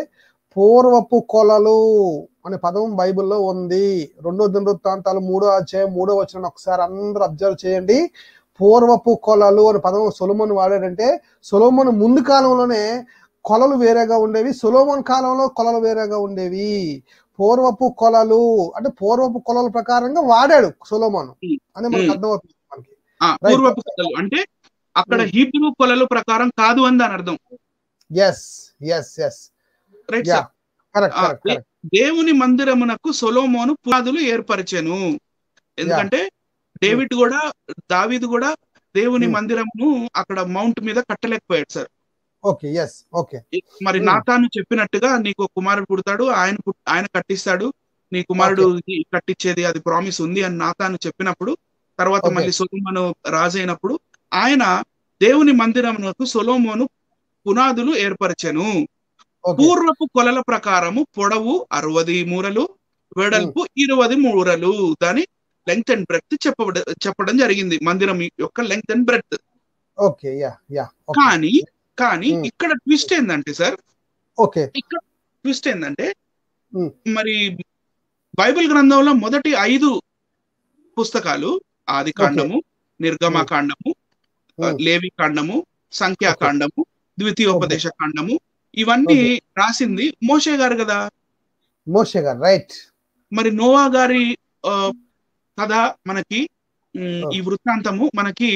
పూర్వపు కొలలు అనే పదం బైబిల్లో ఉంది. 2వ దినవృత్తాంతాలు 3వ అధ్యాయం 3వ వచనం ఒకసారి అందరూ అబ్జర్వ్ చేయండి. పూర్వపు కొలలు అనే పదం సొలొమోన్ వాడాడంటే, సొలొమోన్ ముందు కాలంలోనే కొలలు వేరేగా ఉండేవి, సొలొమోన్ కాలంలో కొలలు వేరేగా ఉండేవి. పూర్వపు కొలలు అంటే పూర్వపు కొలల ప్రకారంగా వాడాడు సొలొమోన్ అని మనకు అర్థమవుతుంది. పూర్వపు కొలలు అంటే అక్కడ హీబ్రూ కొలలు ప్రకారం కాదు అని దాని అర్థం. Right sir. దేవుని మందిరమునకు సొలొమోను పునాదులు ఏర్పరిచెను. ఎందుకంటే దావీదు కూడా దేవుని మందిరమును అక్కడ మౌంట్ మీద కట్టలేకపోయాడు సార్. ఓకే. ఓకే. మరి నాతాను చెప్పినట్టుగా నీకు కుమారుడు పుడతాడు, ఆయన కట్టిస్తాడు, నీ కుమారుడు కట్టించేది అది ప్రామిస్ ఉంది అని నాతాను చెప్పినప్పుడు, తర్వాత మళ్ళీ సొలొమోను రాజు అయినప్పుడు ఆయన దేవుని మందిరమునకు సొలొమోను పునాదులు ఏర్పరిచెను. పూర్వపు కొలల ప్రకారము పొడవు 60 మూరలు, వెడల్పు 20 మూరలు. దాని లెంగ్త్ అండ్ బ్రెడ్త్ చెప్పడం జరిగింది, మందిరం యొక్క లెంగ్త్ అండ్ బ్రెడ్త్. కానీ ఇక్కడ ట్విస్ట్ ఏంటంటే సార్, ఇక్కడ ట్విస్ట్ ఏంటంటే మరి బైబిల్ గ్రంథంలో మొదటి 5 పుస్తకాలు ఆది కాండము, నిర్గమకాండము, లేవి కాండము, సంఖ్యాకాండము, ద్వితీయోపదేశ కాండము, ఇవన్నీ రాసింది మోషే గారు కదా. మోషే గారు, రైట్. మరి నోవా గారి కథ మనకి ఈ వృత్తాంతము మనకి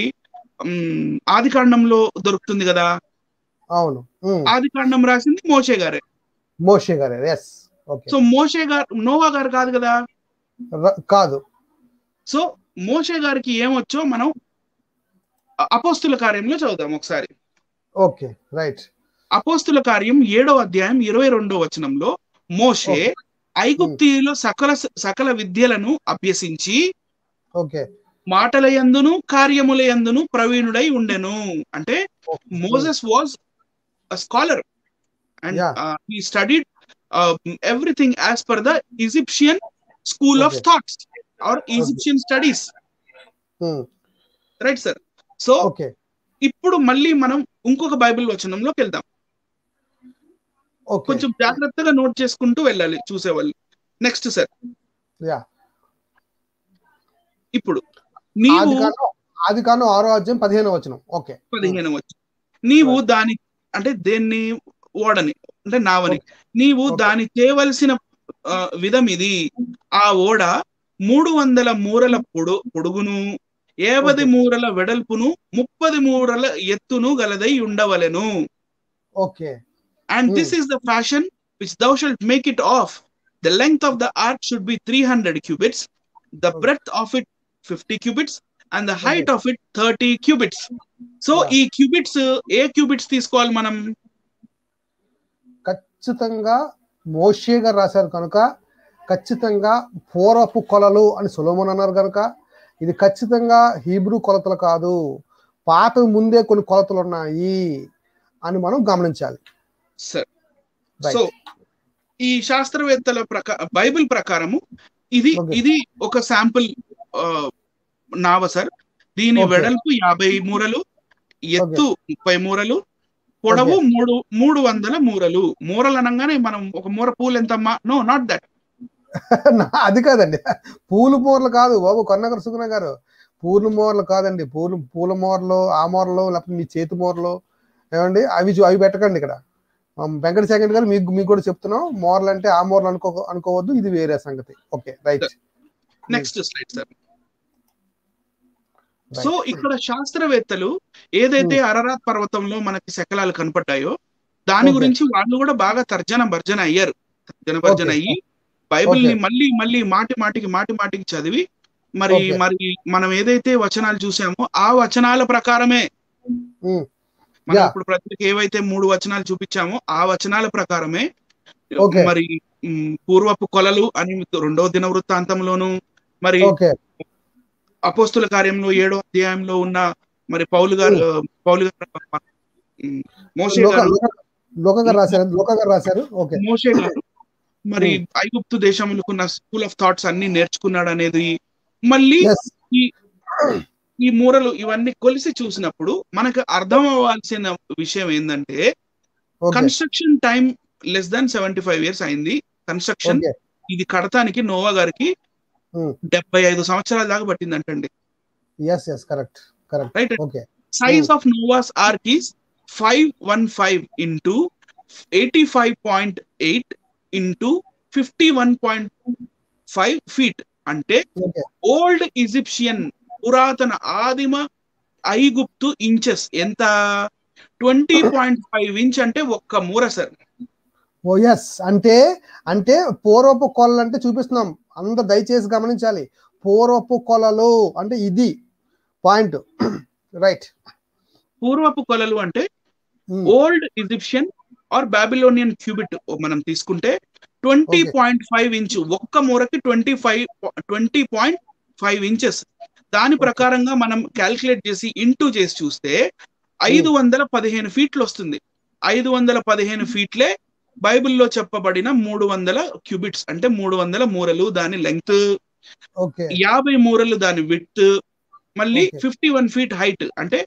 ఆది కాండంలో దొరుకుతుంది కదా. అవును, ఆది కాండం రాసింది మోషే గారే. మోషే గారే, ఎస్. సో మోషే గారు నోవా గారు కాదు కదా. కాదు. సో మోషే గారికి ఏమొచ్చో మనం అపోస్తుల కార్యంలో చదువుదాం ఒకసారి. Okay, right. అపోస్తుల కార్యం 7వ అధ్యాయం 22వ వచనంలో మోషే ఐగుప్తీయులో సకల విద్యలను అభ్యసించి మాటలయందును కార్యములయందును ప్రవీణుడై ఉండెను. అంటే Moses was a scholar and he studied everything as per the Egyptian school of thoughts or Egyptian studies. Right sir. So ఇప్పుడు మళ్ళీ మనం ఇంకొక బైబిల్ వచనంలోకి వెళ్దాం. కొంచెం జాగ్రత్తగా నోట్ చేసుకుంటూ వెళ్ళాలి చూసేవాళ్ళు. నెక్స్ట్ సార్, ఇప్పుడు నీవు ఆదికాండం 6వ అధ్యాయం 15వ వచనం. ఓకే, 15వ వచనం. నీవు దాని అంటే దేన్ని ఓడని అంటే నావని నీవు దాని చేయవలసిన విధం ఇది. ఆ ఓడ 300 మూరల పొడుగును 50 మూరల వెడల్పును 30 మూరల ఎత్తును గలదై ఉండవలెను. Okay. And this is the fashion which thou shalt make it of. The length of the ark should be 300 cubits, the breadth of it 50 cubits, and the height of it 30 cubits. So ఈ క్యూబిట్స్ ఏ క్యూబిట్స్ తీసుకోవాలి మనం? ఖచ్చితంగా మోషే గారు రాశారు కనుక, ఖచ్చితంగా పూర్వపు కొలలు అని సొలొమోన్ అన్నారు కనుక, ఇది ఖచ్చితంగా హీబ్రూ కొలతలు కాదు, పాత ముందే కొన్ని కొలతలు ఉన్నాయి అని మనం గమనించాలి. సార్, సో ఈ శాస్త్రవేత్తల బైబిల్ ప్రకారము ఇది ఒక శాంపుల్ నావ సార్. దీని వెడల్పు 50 మూరలు, ఎత్తు 30 మూరలు, పొడవు 300 మూరలు. మూరలు అనగానే మనం ఒక మూర పూలు ఎంతమ్మా? No, not that. అది కాదండి, పూలు మూరలు కాదు బాబు. కొన్నగర సుగుణ గారు, పూలు మూరలు కాదండి. పూల మూరలు, ఆ మూరలు, లేకపోతే మీ చేతి మూరలు ఏమండి, అవి పెట్టకండి ఇక్కడ. వెంకట సెకండ్ గారు మీకు కూడా చెప్తున్నాం, మోరల్ అంటే ఆ మోరల్ అనుకోవద్దు, ఇది వేరే సంగతి. Okay, right. Next slide sir. So ఇక్కడ శాస్త్రవేత్తలు ఏదైతే అరరాత్ పర్వతంలో మనకి శకలాలు కనపడ్డాయో దాని గురించి వాళ్ళు కూడా బాగా తర్జన భర్జన అయ్యారు. అయ్యి బైబిల్ ని మళ్ళీ మాటికి చదివి మరి మనం ఏదైతే వచనాలు చూసామో ఆ వచనాల ప్రకారమే, మనం ఇప్పుడు ప్రజలకు ఏవైతే 3 వచనాలు చూపించామో ఆ వచనాల ప్రకారమే మరి పూర్వపు కొలలు అని 2వ దినవృత్తాంతంలోను, మరి అపోస్తుల కార్యంలో 7వ అధ్యాయంలో ఉన్న మరి పౌలు గారు మోషే గారు మరి ఐగుప్తు దేశంలోకున్న స్కూల్ ఆఫ్ థాట్స్ అన్ని నేర్చుకున్నాడు అనేది. మళ్ళీ ఈ మూరలు ఇవన్నీ కొలిసి చూసినప్పుడు మనకు అర్థం అవ్వాల్సిన విషయం ఏంటంటే, construction time less than 75 years అయింది. కన్స్ట్రక్షన్ ఇది కడతానికి నోవా గారికి 75 సంవత్సరాల దాకా పట్టిందంటండి. Size of Noah's ark is 515 into 85.8 into 51.5 feet. అంటే ఓల్డ్ ఈజిప్షియన్ పురాతన ఆదిమ ఐగుప్తు ఇంచెస్ ఎంత? 20.5 ఇంచ్ అంటే ఒక్క మూర సార్. ఓ ఎస్, అంటే పూర్వపు కొలలు అంటే చూపిస్తున్నాం, అందరు దయచేసి గమనించాలి. పూర్వపు కొలలు అంటే ఇది పాయింట్, రైట్. పూర్వపు కొలలు అంటే old Egyptian or Babylonian cubit మనం తీసుకుంటే 20.5 ఇంచ్, ఒక్క మూరకి 20.5 ఇంచెస్. దాని ప్రకారంగా మనం క్యాల్కులేట్ చేసి ఇంటూ చేసి చూస్తే 515 ఫీట్లు వస్తుంది. 515 ఫీట్లే బైబిల్లో చెప్పబడిన 300 క్యూబిట్స్ అంటే 300 మూరలు దాని లెంగ్త్, 50 మూరలు దాని విడ్త్, మళ్ళీ 51 ఫీట్ హైట్ అంటే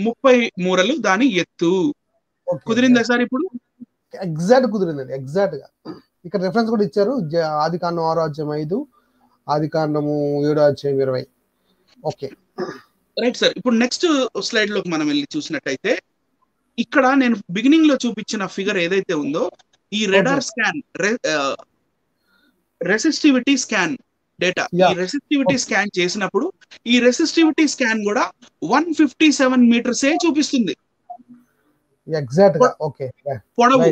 30 మూరలు దాని ఎత్తు. కుదిరిందా సార్? ఇప్పుడు ఎగ్జాక్ట్ కుదిరిందండి, ఎగ్జాక్ట్ గా. ఇక్కడ రిఫరెన్స్ కూడా ఇచ్చారు, ఆదికాండం 6:5, ఆదికాండము 7:20. Okay right sir. ఇప్పుడు నెక్స్ట్ స్లైడ్ లోకి మనం వెళ్ళి చూసినట్టయితే ఇక్కడ నేను బిగినింగ్ లో చూపించిన ఫిగర్ ఏదైతే ఉందో ఈ radar scan resistivity scan data, ఈ రెసిస్టివిటీ స్కాన్ చేసినప్పుడు ఈ రెసిస్టివిటీ స్కాన్ కూడా 157 మీటర్సే చూపిస్తుంది. ఎగ్జాక్ట్ గా ఓకే. పొడవు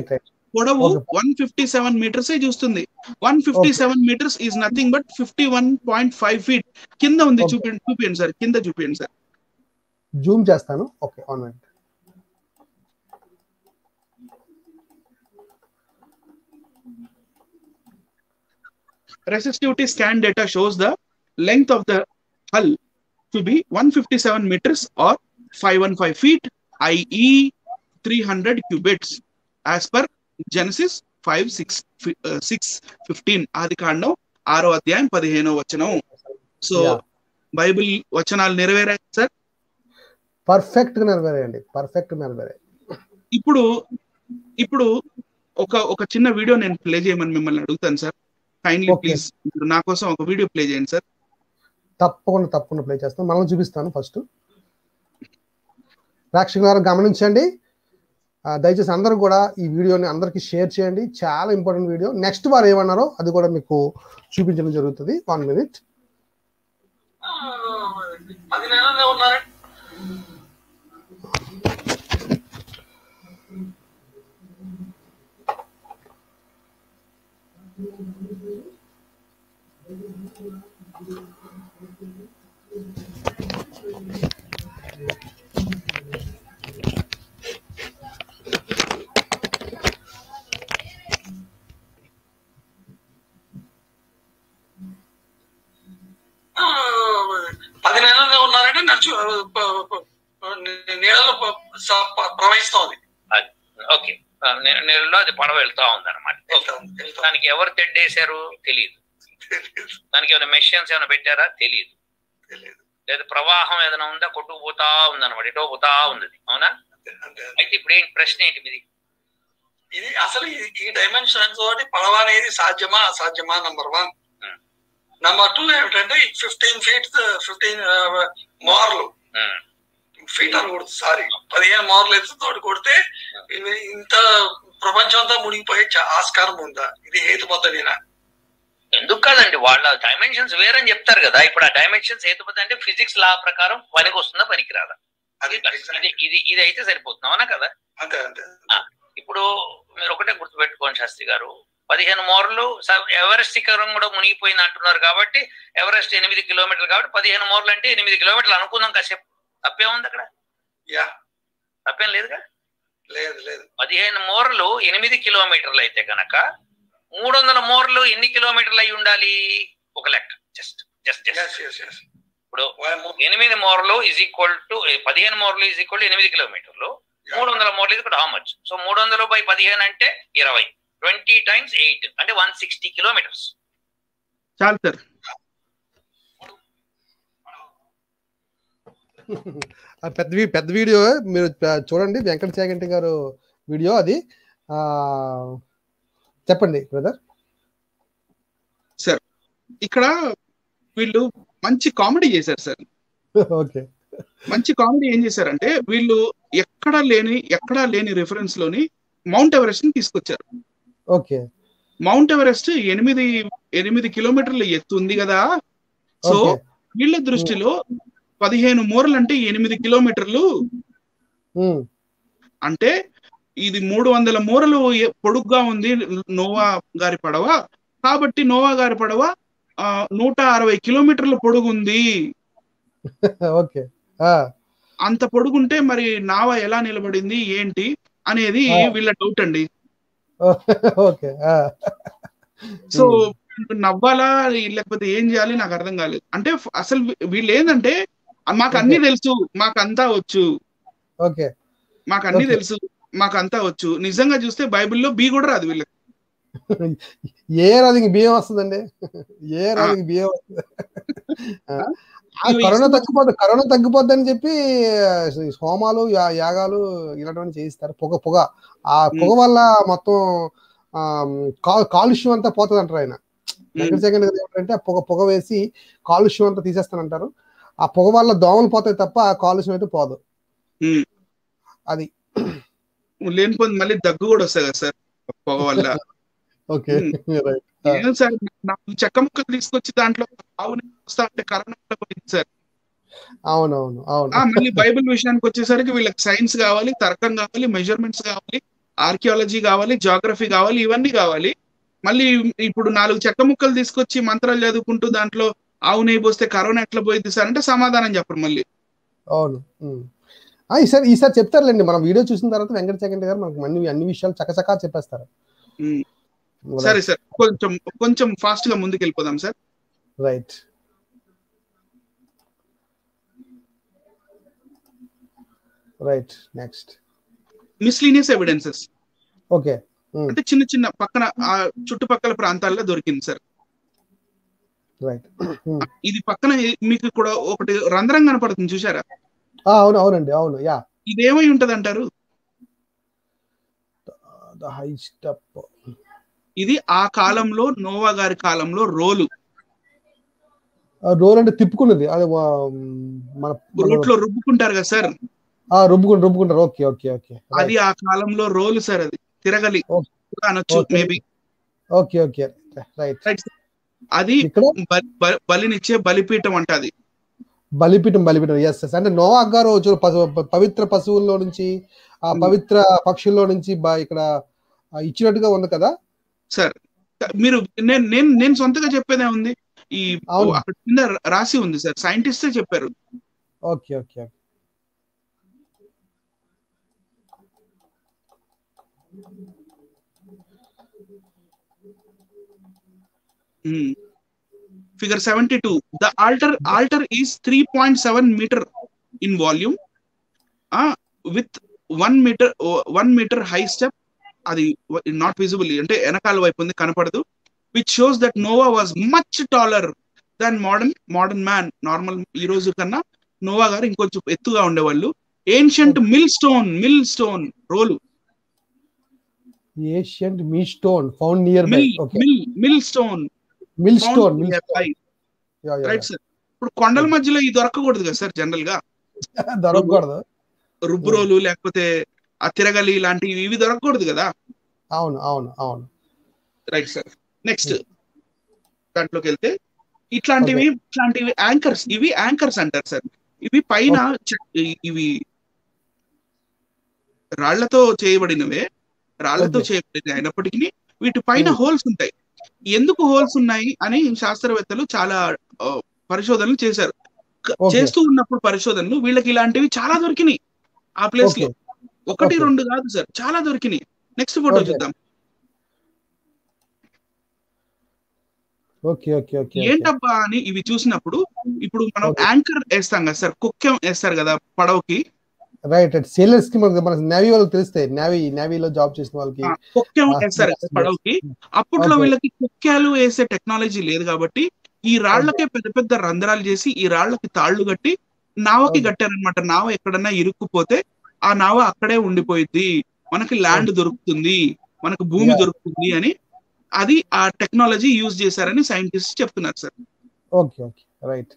157 మీటర్సే చూస్తుంది. 157 metres is nothing but 51.5 feet. కింద ఉంది, చూపించండి సార్, కింద చూపించండి సార్. జూమ్ చేస్తాను. Okay one minute. Resistivity scan data shows the length of the hull to be 157 meters or 515 feet, i.e. 300 cubits as per Genesis 5:6-15. Adikandam 6:15. So Bible వచనాలు నెరవేరాయి సార్. పర్ఫెక్ట్ గా నెరవేరాయండి, పర్ఫెక్ట్ నెరవేరాయి. ఇప్పుడు ఒక చిన్న వీడియో నేను ప్లే చేయమని మిమ్మల్ని అడుగుతాను సార్. కైండ్లీ ప్లీజ్ నా కోసం ఒక వీడియో ప్లే చేయండి సార్. తప్పకుండా ప్లే చేస్తాను. మనం చూపిస్తాను. ఫస్ట్ ప్రేక్షకులారా గమనించండి, దయచేసి అందరూ కూడా ఈ వీడియోని అందరికి షేర్ చేయండి. చాలా ఇంపార్టెంట్ వీడియో. నెక్స్ట్ వారు ఏమన్నారో అది కూడా మీకు చూపించడం జరుగుతుంది. 1 minute. నీళ్ళలో ప్రవహిస్తోంది. ఓకే, నీళ్ళలో అది పడవ వెళ్తా ఉంది అనమాట. దానికి ఎవరు తెడ్డేశారు తెలియదు. దానికి ఏమైనా మెషిన్స్ ఏమైనా పెట్టారా తెలియదు. లేదా ప్రవాహం ఏదైనా ఉందా, కొట్టుకుపోతా ఉంది అనమాట, ఎటో పోతా ఉంది. అవునా? అయితే ఇప్పుడు ఏంటి ప్రశ్న ఏంటి మీది? ఇది అసలు ఈ డైమెన్షన్స్ తోటి పడవ అనేది సాధ్యమా అసాధ్యమా? నంబర్ 1. నంబర్ 2 ఏమిటంటే 15 feet 15 మోర్లు ఫీట్ అనకూడదు, సారీ 15 మోర్లు ఎత్తుతోటి కొడితే ఇంత ప్రపంచం అంతా మునిగిపోయే ఆస్కారం ఉందా? ఇది హేతుబద్ధమేనా? ఎందుకు కాదండి, వాళ్ళ డైమెన్షన్స్ వేరని చెప్తారు కదా. ఇప్పుడు ఆ డైమెన్షన్స్ హేతుబద్ధ అంటే ఫిజిక్స్ లా ప్రకారం పనికి వస్తుందా పనికి రాదా? ఇది అయితే సరిపోతుంది. అవునా కదా? అంతే అంతే. ఇప్పుడు మీరు ఒకటే గుర్తుపెట్టుకోండి శాస్త్రి గారు, 15 మోర్లు ఎవరెస్ట్ శిఖరం కూడా మునిగిపోయింది అంటున్నారు కాబట్టి ఎవరెస్ట్ 8 కిలోమీటర్లు కాబట్టి 15 మోర్లు అంటే 8 కిలోమీటర్లు అనుకుందాం కాసేపు. తప్పేముంది అక్కడ? తప్పేం లేదుగా. లేదు 15 మోర్లు 8 కిలోమీటర్లు అయితే కనుక 300 మోర్లు ఎన్ని కిలోమీటర్లు అయి ఉండాలి? ఒక లెక్క. జస్ట్ ఇప్పుడు 8 మోర్లు ఈజ్ ఈక్వల్ టు 15 మోర్లు ఈజ్ ఈక్వల్ టు 8 కిలోమీటర్లు. 300 మోర్లు ఈజ్ హౌ మచ్? సో 300/15 అంటే 20. 20 times 8 అంటే 160 కిలోమీటర్స్. చాలు సార్. పెద్ద వీడియో మీరు చూడండి, వెంకట చాగంటి గారు వీడియో అది. చెప్పండి బ్రదర్. సార్ ఇక్కడ వీళ్ళు మంచి కామెడీ చేశారు సార్. ఓకే, మంచి కామెడీ ఏం చేశారంటే వీళ్ళు ఎక్కడా లేని రిఫరెన్స్ లోని మౌంట్ ఎవరెస్ట్ ని తీసుకొచ్చారు. ఓకే, మౌంట్ ఎవరెస్ట్ 8 కిలోమీటర్ల ఎత్తు ఉంది కదా. సో వీళ్ళ దృష్టిలో 15 మోర్లు అంటే 8 కిలోమీటర్లు అంటే ఇది 300 మోరలు పొడుగ్గా ఉంది నోవా గారి పడవ. కాబట్టి నోవా గారి పడవ 160 కిలోమీటర్ల పొడుగుంది. ఓకే, అంత పొడుగుంటే మరి నావా ఎలా నిలబడింది ఏంటి అనేది వీళ్ళ డౌట్ అండి. ఓకే, సో నవ్వాలా లేకపోతే ఏం చేయాలి నాకు అర్థం కాలేదు. అంటే అసలు వీళ్ళు ఏంటంటే మాకు అన్ని తెలుసు, మాకంతా వచ్చు, ఓకే మాకు అన్ని తెలుసు, మాకంతా వచ్చు. నిజంగా చూస్తే బైబిల్లో బి కూడా రాదు వీళ్ళకి. ఏ రాదు బియ్యం వస్తుందండి, ఏ రాదు బియ్యం వస్తుంది. కరోనా తగ్గిపోద్ది అని చెప్పి హోమాలు యాగాలు ఇలాంటివన్నీ చేయిస్తారు. పొగ ఆ పొగ వల్ల మొత్తం కాలుష్యం అంతా పోతుంది అంటారు ఆయన. వెంకట చైతన్య గారు ఏమంటారంటే పొగ వేసి కాలుష్యం అంతా తీసేస్తానంటారు. ఆ పొగ వల్ల దోమలు పోతాయి తప్ప కాలుష్యం అయితే పోదు. అది లేనిపోయింది మళ్ళీ దగ్గు కూడా వస్తాయి కదా సార్ పొగ వల్ల. ఓకే ఏం సార్ నాకు చెక్క ముక్కలు తీసుకొచ్చి దాంట్లో ఆవుని వస్తా అంటే కరోనా పోయింది సార్. అవునవును అవును. మళ్ళీ బైబిల్ విషయానికి వచ్చేసరికి వీళ్ళకి సైన్స్ కావాలి, తర్కం కావాలి, మెజర్మెంట్స్ కావాలి, ఆర్కియాలజీ కావాలి, జాగ్రఫీ కావాలి, ఇవన్నీ కావాలి. మళ్ళీ ఇప్పుడు 4 చెక్క ముక్కలు తీసుకొచ్చి మంత్రాలు చదువుకుంటూ దాంట్లో ఆవు నెయ్యి పోస్తే కరోనా ఎట్లా పోయింది సార్ అంటే సమాధానం చెప్పరు మళ్ళీ. అవును. ఈసారి చెప్తారులేండి. మనం వీడియో చూసిన తర్వాత వెంకట చైతన్య గారు మనకు అన్ని విషయాలు చకచకా చెప్పేస్తారు. సరే సార్, కొంచెం ఫాస్ట్ గా ముందుకు వెళ్ళిపోదాం sir. Right. Next miscellaneous evidences. Okay. అంటే చిన్న పక్కన చుట్టుపక్కల ప్రాంతాల్లో దొరికింది సార్. రైట్. ఇది పక్కన మీకు కూడా ఒకటి రంధ్రం కనపడుతుంది చూసారా? అవునండి అవును. యా. ఇదేమై ఉంటది అంటారు? ఇది ఆ కాలంలో నోవా గారి కాలంలో రోలు అంటే తిప్పుకున్నది. అది మన రోట్లో రుబ్బుకుంటారు కదా సార్. రుబ్బుకుంటారు. Okay okay okay. అది ఆ కాలంలో రోలు సార్. అది తిరగలి అనొచ్చు మేబీ. Okay okay right. అది బలినిచ్చే బలిపీఠం అంటది. బలిపీఠం. ఎస్. అంటే నోవా గారు పవిత్ర పశువుల్లో నుంచి ఆ పవిత్ర పక్షుల్లో నుంచి ఇక్కడ ఇచ్చినట్టుగా ఉంది కదా సార్. మీరు నేను సొంతగా చెప్పేదే ఉంది. ఈ అక్కడ కింద రాసి ఉంది సార్, సైంటిస్టే చెప్పారు. Okay okay. Figure 72. The altar is 3.7 meter in volume, with 1 meter high step. అది నాట్ విజిబుల్ అంటే వెనకాల వైపు ఉంది, కనపడదు. Which shows that Noah was much taller than modern man. Normal ఈ రోజు కన్నా నోవా గారు ఇంకొంచెం ఎత్తుగా ఉండేవాళ్ళు. ఏన్షియంట్ మిల్ స్టోన్ రోలు. Ancient found nearby. Millstone. Right sir. ఇప్పుడు కొండల మధ్యలో ఇది దొరకకూడదు కదా సార్, జనరల్ గా దొరకకూడదు. రుబ్బురోలు లేకపోతే ఆ తిరగలి ఇలాంటివి ఇవి దొరకకూడదు కదా. అవును అవును అవును. Right sir. నెక్స్ట్ దాంట్లోకి వెళ్తే ఇట్లాంటివి యాంకర్స్. ఇవి యాంకర్స్ అంటారు సార్. ఇవి పైన ఇవి రాళ్లతో చేయబడినవే, అయినప్పటికీ వీటి పైన హోల్స్ ఉంటాయి. ఎందుకు హోల్స్ ఉన్నాయి అని శాస్త్రవేత్తలు చాలా పరిశోధనలు చేశారు. చేస్తూ ఉన్నప్పుడు పరిశోధనలు వీళ్ళకి ఇలాంటివి చాలా దొరికినాయి ఆ ప్లేస్ లో. 1-2 కాదు సార్, చాలా దొరికినాయి. నెక్స్ట్ ఫోటో చూద్దాం. ఏంటబ్బా అని ఇవి చూసినప్పుడు, ఇప్పుడు మనం యాంకర్ వేస్తాం కదా సార్, కుక్కెం వేస్తారు కదా పడవకి. రైట్. సేలర్స్ కి మన నేవీ వాళ్ళకి తెలిస్తే, నేవీలో జాబ్ చేసిన వాళ్ళకి కుక్కెం వేస్తారు పడవకి. అప్పట్లో వీళ్ళకి కుక్కాలు వేసే టెక్నాలజీ లేదు కాబట్టి ఈ రాళ్లకే పెద్ద పెద్ద రంధ్రాలు చేసి ఈ రాళ్లకి తాళ్లు కట్టి నావకి కట్టారనమాట. నావ ఎక్కడన్నా ఇరుక్కుపోతే ఆ నావ అక్కడే ఉండిపోయింది, మనకి ల్యాండ్ దొరుకుతుంది, మనకు భూమి దొరుకుతుంది అని అది ఆ టెక్నాలజీ యూజ్ చేశారని సైంటిస్ట్ చెప్తున్నారు sir. Okay okay right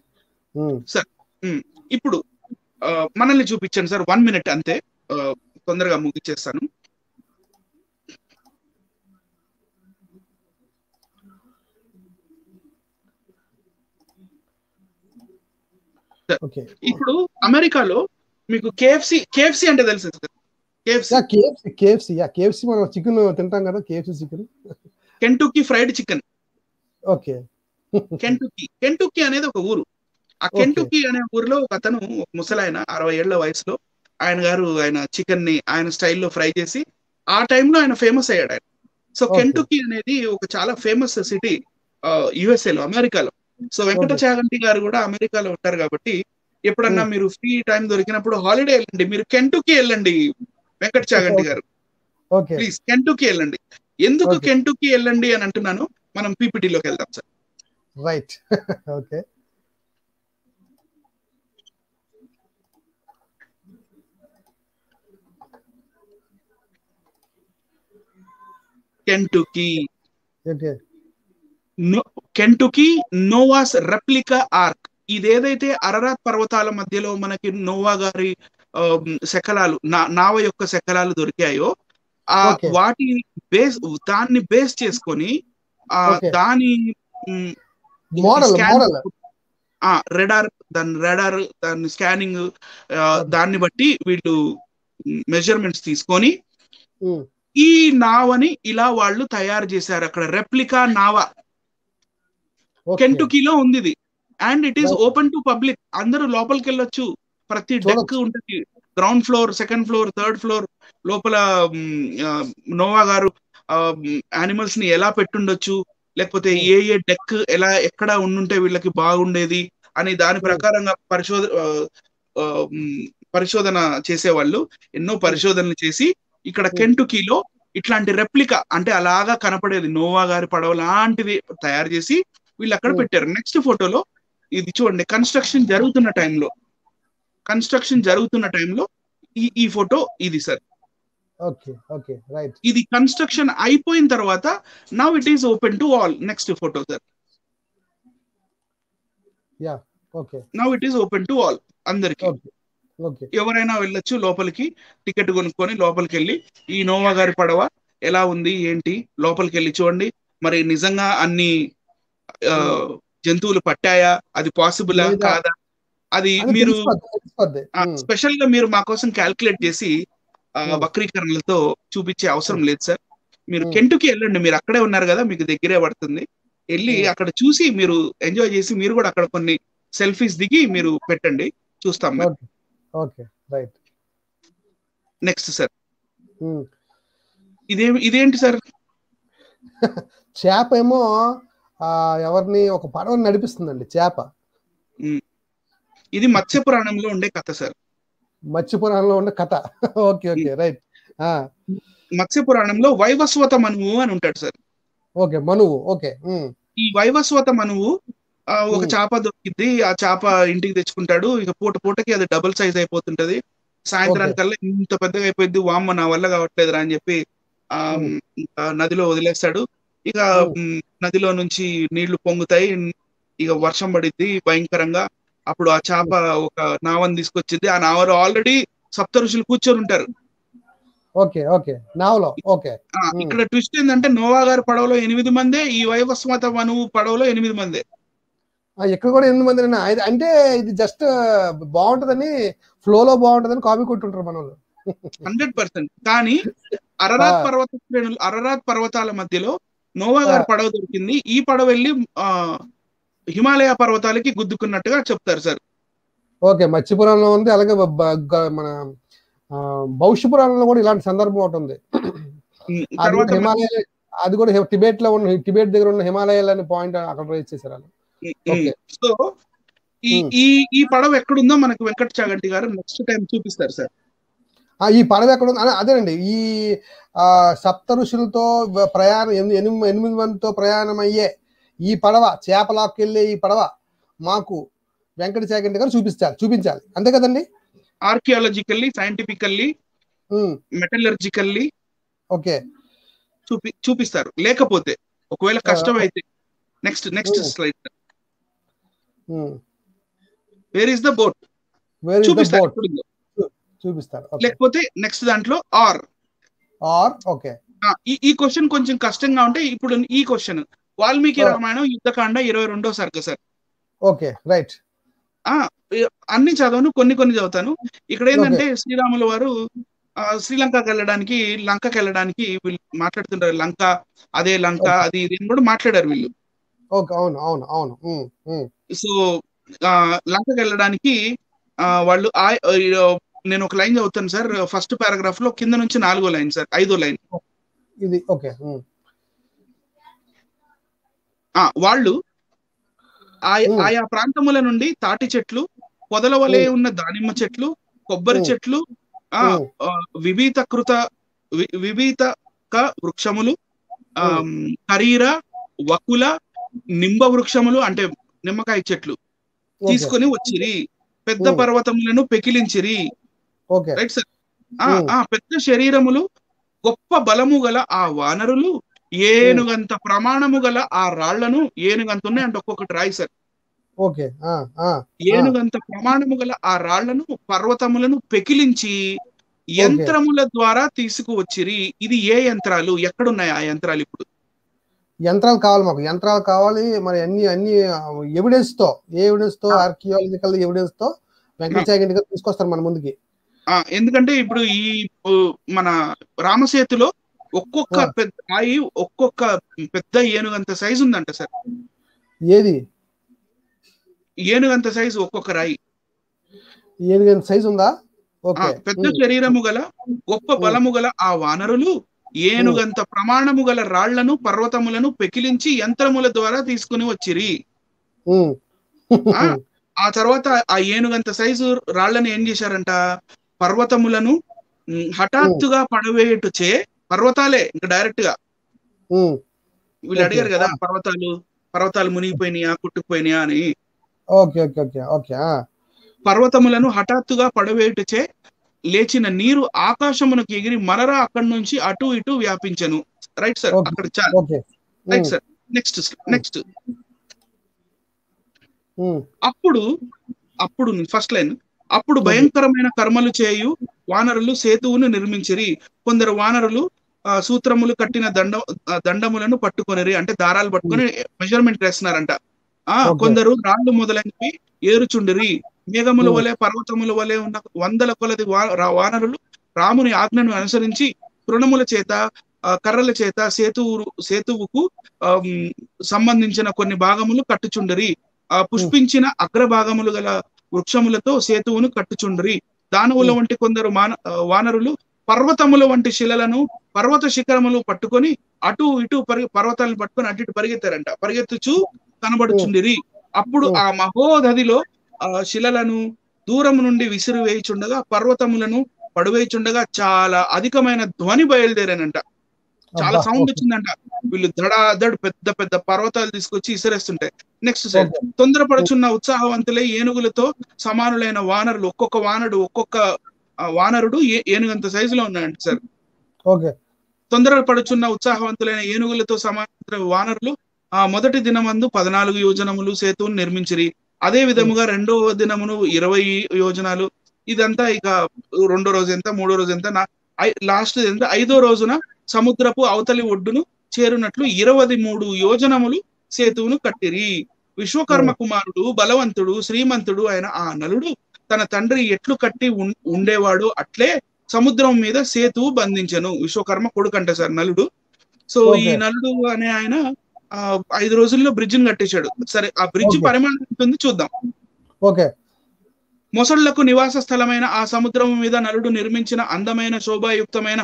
sir. ఇప్పుడు మనల్ని చూపించండి సార్, 1 minute అంతే, తొందరగా ముగిచ్చేస్తాను. ఇప్పుడు అమెరికాలో మీకు కేఎఫ్సి అంటే తెలుసు సార్. కేఎఫ్సి మనం చికెన్ తింటాం కదా, KFC chicken. Kentucky fried chicken. Okay. Kentucky అనేది ఒక ఊరు. ఆ కెంటుకీ అనే ఊరిలో ఒక అతను, ఒక ముసలాయన 60 ఏళ్ల వయసులో ఆయన చికెన్ ని ఆయన స్టైల్లో ఫ్రై చేసి ఆ టైంలో ఆయన ఫేమస్ అయ్యాడు ఆయన. సో కెంటుకీ అనేది ఒక చాలా ఫేమస్ సిటీ యుఎస్ఏలో, అమెరికాలో. సో వెంకట చాగంటి గారు కూడా అమెరికాలో ఉంటారు కాబట్టి ఎప్పుడన్నా మీరు ఫ్రీ టైం దొరికినప్పుడు హాలిడే వెళ్ళండి, మీరు కెంటుకీ వెళ్ళండి వెంకట చాగంటి గారు. ప్లీజ్ కెంటుకీ వెళ్ళండి. ఎందుకు కెంటుకీ వెళ్ళండి అని అంటున్నాను, మనం పీపీటీలోకి వెళ్దాం sir. Right. Okay. Kentucky. Okay Kentucky Noah's replica ark. ఇదేదైతే అరరాత్ పర్వతాల మధ్యలో మనకి నోవా గారి శకలాలు, నావ యొక్క శకలాలు దొరికాయో, ఆ ఓకే వాటి దాన్ని బేస్ చేసుకొని ఓకే దాని మోడల్ రెడార్ దాని స్కానింగ్, దాన్ని బట్టి వీళ్ళు మెజర్మెంట్స్ తీసుకొని ఈ నావని ఇలా వాళ్ళు తయారు చేశారు. అక్కడ రెప్లికా నావ కెంటుకీలో ఉంది ఇది. And it is open to public. అందరూ లోపలికి వెళ్ళొచ్చు. ప్రతి డెక్ ఉంటుంది. Ground floor, second floor, third floor లోపల నోవా గారు యానిమల్స్ ని ఎలా పెట్టుండొచ్చు, లేకపోతే ఏ డెక్ ఎలా ఎక్కడ ఉండుంటే వీళ్ళకి బాగుండేది అని దాని ప్రకారంగా పరిశోధన చేసేవాళ్ళు. ఎన్నో పరిశోధనలు చేసి ఇక్కడ కెంటుకీలో ఇట్లాంటి రెప్లికా, అంటే అలాగా కనపడేది నోవా గారి పడవ లాంటిది తయారు చేసి వీళ్ళు అక్కడ పెట్టారు. నెక్స్ట్ ఫోటోలో ఇది చూడండి. కన్స్ట్రక్షన్ జరుగుతున్న టైంలో ఈ ఫోటో ఇది సార్. ఇది కన్స్ట్రక్షన్ అయిపోయిన తర్వాత now it is open to all. Next photo sir. Now it is open to all. అందరికి ఎవరైనా వెళ్ళొచ్చు లోపలికి. టికెట్ కొనుక్కొని లోపలికి వెళ్ళి ఈ నోవా గారి పడవ ఎలా ఉంది ఏంటి లోపలికి వెళ్ళి చూడండి. మరి నిజంగా అన్ని జంతువులు పట్టాయా, అది పాసిబులా కాదా, అది మీరు స్పెషల్ గా మీరు మా కోసం క్యాల్కులేట్ చేసి వక్రీకరణలతో చూపించే అవసరం లేదు సార్. మీరు కెంటుకీ వెళ్ళండి. మీరు అక్కడే ఉన్నారు కదా, మీకు దగ్గరే పడుతుంది. వెళ్ళి అక్కడ చూసి మీరు ఎంజాయ్ చేసి మీరు కూడా అక్కడ కొన్ని సెల్ఫీస్ దిగి మీరు పెట్టండి, చూస్తాం. Next sir. ఇదేంటి సార్? చేప ఏమో ఎవరిని ఒక పడవని నడిపిస్తుందండి చేప. ఇది మత్స్య పురాణంలో ఉండే కథ సార్. మత్స్య పురాణంలో ఉండే కథ. Okay right. మత్స్య పురాణంలో వైవస్వత మనువు అని ఉంటాడు సార్. ఓకే మనువు. ఓకే. ఈ వైవస్వత మనువు ఒక చేప దొరికింది. ఆ చేప ఇంటికి తెచ్చుకుంటాడు. ఇక పూటకి అది డబుల్ సైజ్ అయిపోతుంటది. సాయంత్రానికల్లా ఇంత పెద్దగా అయిపోయింది. వామ్మ నా వల్ల కావట్లేదురా అని చెప్పి నదిలో వదిలేస్తాడు. ఇక నదిలో నుంచి నీళ్లు పొంగుతాయి. ఇక వర్షం పడిద్ది భయంకరంగా. అప్పుడు ఆ చేప ఒక నావని తీసుకొచ్చింది. ఆ నావలో ఆల్రెడీ సప్త ఋషులు కూర్చొని ఉంటారు. ఇక్కడ ట్విస్ట్ ఏంటంటే నోవా గారి పడవలో 8 మందే, ఈ వైవస్వత మనువు పడవలో 8 మందే. ఇక్కడ కూడా 8 మంది. అంటే ఇది జస్ట్ బాగుంటదని, ఫ్లోలో బాగుంటదని కాపీ కొట్టుంటారు మన వాళ్ళు. 100%. కానీ అరరాత్ పర్వతాల మధ్యలో నోవా గారి పడవ దొరికింది. ఈ పడవ వెళ్ళి హిమాలయ పర్వతాలకి గుద్దుకున్నట్టుగా చెప్తారు సార్. ఓకే. మత్స్యపురాణంలో ఉంది. అలాగే మన భవిష్య పురాణంలో కూడా ఇలాంటి సందర్భం ఒకటి ఉంది. హిమాలయ, అది కూడా టిబెట్ లో ఉన్న, టిబెట్ దగ్గర ఉన్న హిమాలయాలు అనే పాయింట్ అక్కడ రైజ్ చేశారు. సో ఈ పడవ ఎక్కడుందో మనకు వెంకట చాగంటి గారు నెక్స్ట్ టైం చూపిస్తారు సార్. ఈ పడవ ఎక్కడ ఉంది అదేనండి. ఈ సప్త ఋషులతో ప్రయాణం 8 మందితో ప్రయాణం అయ్యే ఈ పడవ, చేపలాక్కెళ్ళే ఈ పడవ మాకు వెంకట చాగంటి గారు చూపించాలి. అంతే కదండి. ఆర్కియాలజికల్లీ, సైంటిఫికల్లీ, మెటలర్జికల్లీ ఓకే చూపిస్తారు. లేకపోతే ఒకవేళ కష్టం అయితే next slide. Where is the boat చూపిస్తారు. లేకపోతే నెక్స్ట్ దాంట్లో ఆర్. ఓకే. ఈ క్వశ్చన్ కొంచెం కష్టంగా ఉంటే ఇప్పుడు ఈ క్వశ్చన్ వాల్మీకి రామాయణం యుద్ధకాండ 22వ సర్గ సార్. Okay right. అన్ని చదవను, కొన్ని చదువుతాను. ఇక్కడ ఏంటంటే శ్రీరాముల వారు శ్రీలంకకి వెళ్ళడానికి, లంకకి వెళ్ళడానికి వీళ్ళు మాట్లాడుతుంటారు. లంక అదే లంక, అది ఇది కూడా మాట్లాడారు వీళ్ళు. సో లంకకి వెళ్ళడానికి వాళ్ళు నేను ఒక లైన్ చదువుతాను సార్. ఫస్ట్ పారాగ్రాఫ్ లో కింద నుంచి 4వ లైన్ సార్, 5వ లైన్ ఇది. ఓకే. వాళ్ళు ఆయా ప్రాంతముల నుండి తాటి చెట్లు, పొదల వలె ఉన్న దానిమ్మ చెట్లు, కొబ్బరి చెట్లు, విభీతక వృక్షములు, కరీర, వకుల, నింబ వృక్షములు అంటే నిమ్మకాయ చెట్లు తీసుకొని వచ్చిరి. పెద్ద పర్వతములను పెకిలించిరి. Right sir. పెద్ద శరీరములు, గొప్ప బలము గల ఆ వానరులు ఏనుగంత ప్రమాణము గల ఆ రాళ్లను, ఏనుగంత ఉన్నాయి అంటే ఒక్కొక్కటి రాయి సార్, ఓకే ఏనుగంత ప్రమాణము గల ఆ రాళ్లను పర్వతములను పెకిలించి యంత్రముల ద్వారా తీసుకువచ్చిరి. ఇది ఏ యంత్రాలు, ఎక్కడున్నాయి ఆ యంత్రాలు? ఇప్పుడు యంత్రాలు కావాలి, మాకు యంత్రాలు కావాలి. మరి అన్ని ఎవిడెన్స్ తో, ఆర్కియాలజికల్ ఎవిడెన్స్ తో వెంకటచాగంటి గారు తీసుకొస్తారు మన ముందుకి. ఎందుకంటే ఇప్పుడు ఈ మన రామసేతులో ఒక్కొక్క పెద్ద రాయి ఒక్కొక్క పెద్ద ఏనుగంత సైజు ఉందంట సార్. ఏది ఏనుగంత సైజు ఒక్కొక్క రాయి ఏనుగంత సైజు ఉందా? పెద్ద శరీరము గల గొప్ప బలము గల ఆ వానరులు ఏనుగంత ప్రమాణము గల రాళ్లను పర్వతములను పెకిలించి యంత్రముల ద్వారా తీసుకుని వచ్చిరి. ఆ తర్వాత ఆ ఏనుగంత సైజు రాళ్లను ఏం చేశారంట, పర్వతములను హఠాత్తుగా పడవేయుటచే, పర్వతాలే ఇంకా డైరెక్ట్ గా, వీళ్ళు అడిగారు కదా పర్వతాలు మునిగిపోయినాయా కుట్టుకుపోయినాయా అని. పర్వతములను హఠాత్తుగా పడవేయుటచే లేచిన నీరు ఆకాశమునకు ఎగిరి మరలా అక్కడి నుంచి అటు ఇటు వ్యాపించను. రైట్ సార్, అక్కడ చాలు. రైట్ సార్, నెక్స్ట్ అప్పుడు ఫస్ట్ లైన్, అప్పుడు భయంకరమైన కర్మలు చేయు వానరులు సేతువును నిర్మించిరి. కొందరు వానరులు సూత్రములు కట్టిన దండములను పట్టుకొనిరి, అంటే దారాలు పట్టుకొని మెజర్మెంట్ వేస్తున్నారంట. కొందరు రాళ్ళు మొదలైనవి ఏరుచుండిరి. మేఘముల వలె పర్వతముల వలె ఉన్న వందల కొలది వానరులు రాముని ఆజ్ఞను అనుసరించి తృణముల చేత కర్రల చేత సేతువుకు సంబంధించిన కొన్ని భాగములు కట్టుచుండిరి. పుష్పించిన అగ్రభాగములు గల వృక్షములతో సేతువును కట్టుచుండిరి. దానవుల వంటి కొందరు వానరులు పర్వతముల వంటి శిలలను, పర్వత శిఖరములు పట్టుకొని అటు ఇటు పర్వతాలను పట్టుకొని అటు ఇటు పరిగెత్తారంట. పరిగెత్తుచు కనబడుచుండిరి. అప్పుడు ఆ మహోదధిలో శిలలను దూరం నుండి విసిరి వేయుచుండగా, పర్వతములను పడువేయుచుండగా చాలా అధికమైన ధ్వని బయలుదేరానంట. చాలా సౌండ్ వచ్చిందంట. వీళ్ళు దడాదడు పెద్ద పెద్ద పర్వతాలు తీసుకొచ్చి ఇసిరేస్తుంటాయి. నెక్స్ట్ సార్, తొందరపడుచున్న ఉత్సాహవంతులే ఏనుగులతో సమానులైన వానరులు, ఒక్కొక్క వానరుడు ఏనుగంత సైజులో ఉన్నాయంట సార్. తొందరపడుచున్న ఉత్సాహవంతులైన ఏనుగులతో సమాన వానరులు మొదటి దినమందు 14 యోజనములు సేతువును నిర్మించిరి. అదే విధముగా రెండవ దినమును 20 యోజనాలు. ఇదంతా ఇక రెండో రోజు ఎంత, మూడో రోజు ఎంత, లాస్ట్ ఎంత, 5వ రోజున సముద్రపు అవతలి ఒడ్డును చేరునట్లు 23 యోజనములు సేతువును కట్టిరి. విశ్వకర్మ కుమారుడు బలవంతుడు శ్రీమంతుడు అయిన ఆ నలుడు తన తండ్రి ఎట్లు కట్టి ఉండేవాడు అట్లే సముద్రం మీద సేతువు బంధించను. విశ్వకర్మ కొడుకు అంట సార్ నలుడు. సో ఈ నలుడు అనే ఆయన 5 రోజుల్లో బ్రిడ్జిని కట్టించాడు. సరే, ఆ బ్రిడ్జ్ పరిమాణం ఉంటుంది చూద్దాం. మొసళ్లకు నివాస స్థలమైన ఆ సముద్రం మీద నలుడు నిర్మించిన అందమైన శోభాయుక్తమైన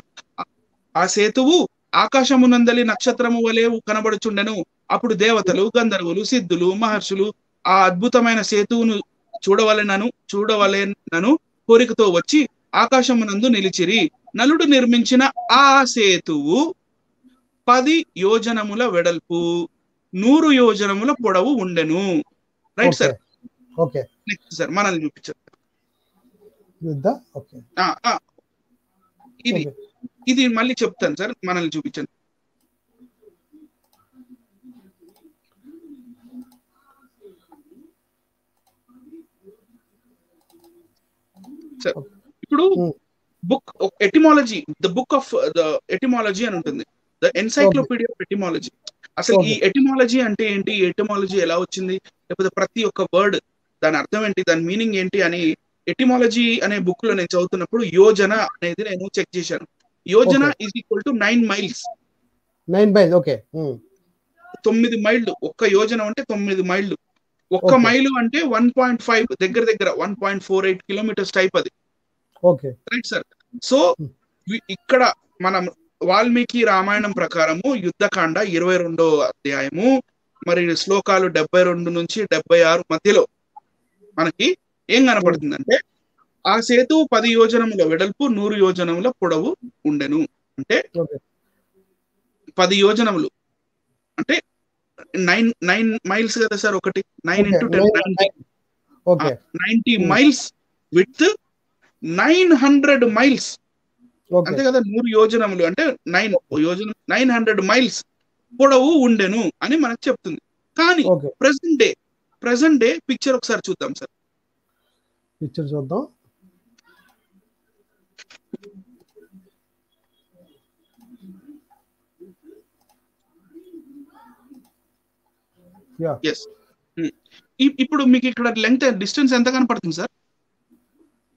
ఆ సేతువు ఆకాశమునందలి నక్షత్రము వలె కనబడుచుండెను. అప్పుడు దేవతలు, గంధర్వులు, సిద్ధులు, మహర్షులు ఆ అద్భుతమైన సేతువును చూడవలెనను కోరికతో వచ్చి ఆకాశమునందు నిలిచిరి. నలుడు నిర్మించిన ఆ సేతువు 10 యోజనముల వెడల్పు, 100 యోజనముల పొడవు ఉండెను. Right sir. నెక్స్ట్ సార్, మనల్ని చూపించారు. ఇది మళ్ళీ చెప్తాను సార్, మనల్ని చూపించండి. సార్, ఇప్పుడు book etymology, book of the etymology అని ఉంటుంది, ద ఎన్సైక్లోపీడియా ఆఫ్ ఎటిమాలజీ. అసలు ఈ ఎటిమాలజీ అంటే ఏంటి, ఎటిమాలజీ ఎలా వచ్చింది, లేకపోతే ప్రతి ఒక్క వర్డ్ దాని అర్థం ఏంటి, దాని మీనింగ్ ఏంటి అని ఎటిమాలజీ అనే బుక్ లో నేను చదువుతున్నప్పుడు యోజన అనేది నేను చెక్ చేశాను. Yojana is equal to 9 miles. 9 mile, okay. 9 మైళ్ళు. ఒక్క యోజన అంటే 9 మైళ్ళు. ఒక్క మైలు అంటే 1.5, దగ్గర 1.48 కిలోమీటర్స్ టైప్ అది. Right sir. సో ఇక్కడ మనం వాల్మీకి రామాయణం ప్రకారము యుద్ధకాండ 22వ అధ్యాయము మరి శ్లోకాలు 72 నుంచి 76 మధ్యలో మనకి ఏం కనపడుతుందంటే, ఆ సేతువు 10 యోజనముల వెడల్పు, 100 యోజనముల పొడవు ఉండెను. అంటే 10 యోజనములు అంటే 9 మైల్స్ కదా సార్. ఒకటి 9 × 10 90 మైల్స్ విత్ 900 మైల్స్. అంతే కదా. 100 యోజనములు అంటే 900 మైల్స్ పొడవు ఉండెను అని మనకు చెప్తుంది. కానీ ఓకే, ప్రెసెంట్ డే పిక్చర్ ఒకసారి చూద్దాం సార్. పిక్చర్ చూద్దాం. ఎస్, ఇప్పుడు మీకు ఇక్కడ లెంగ్త్ డిస్టెన్స్ ఎంత కనపడుతుంది సార్?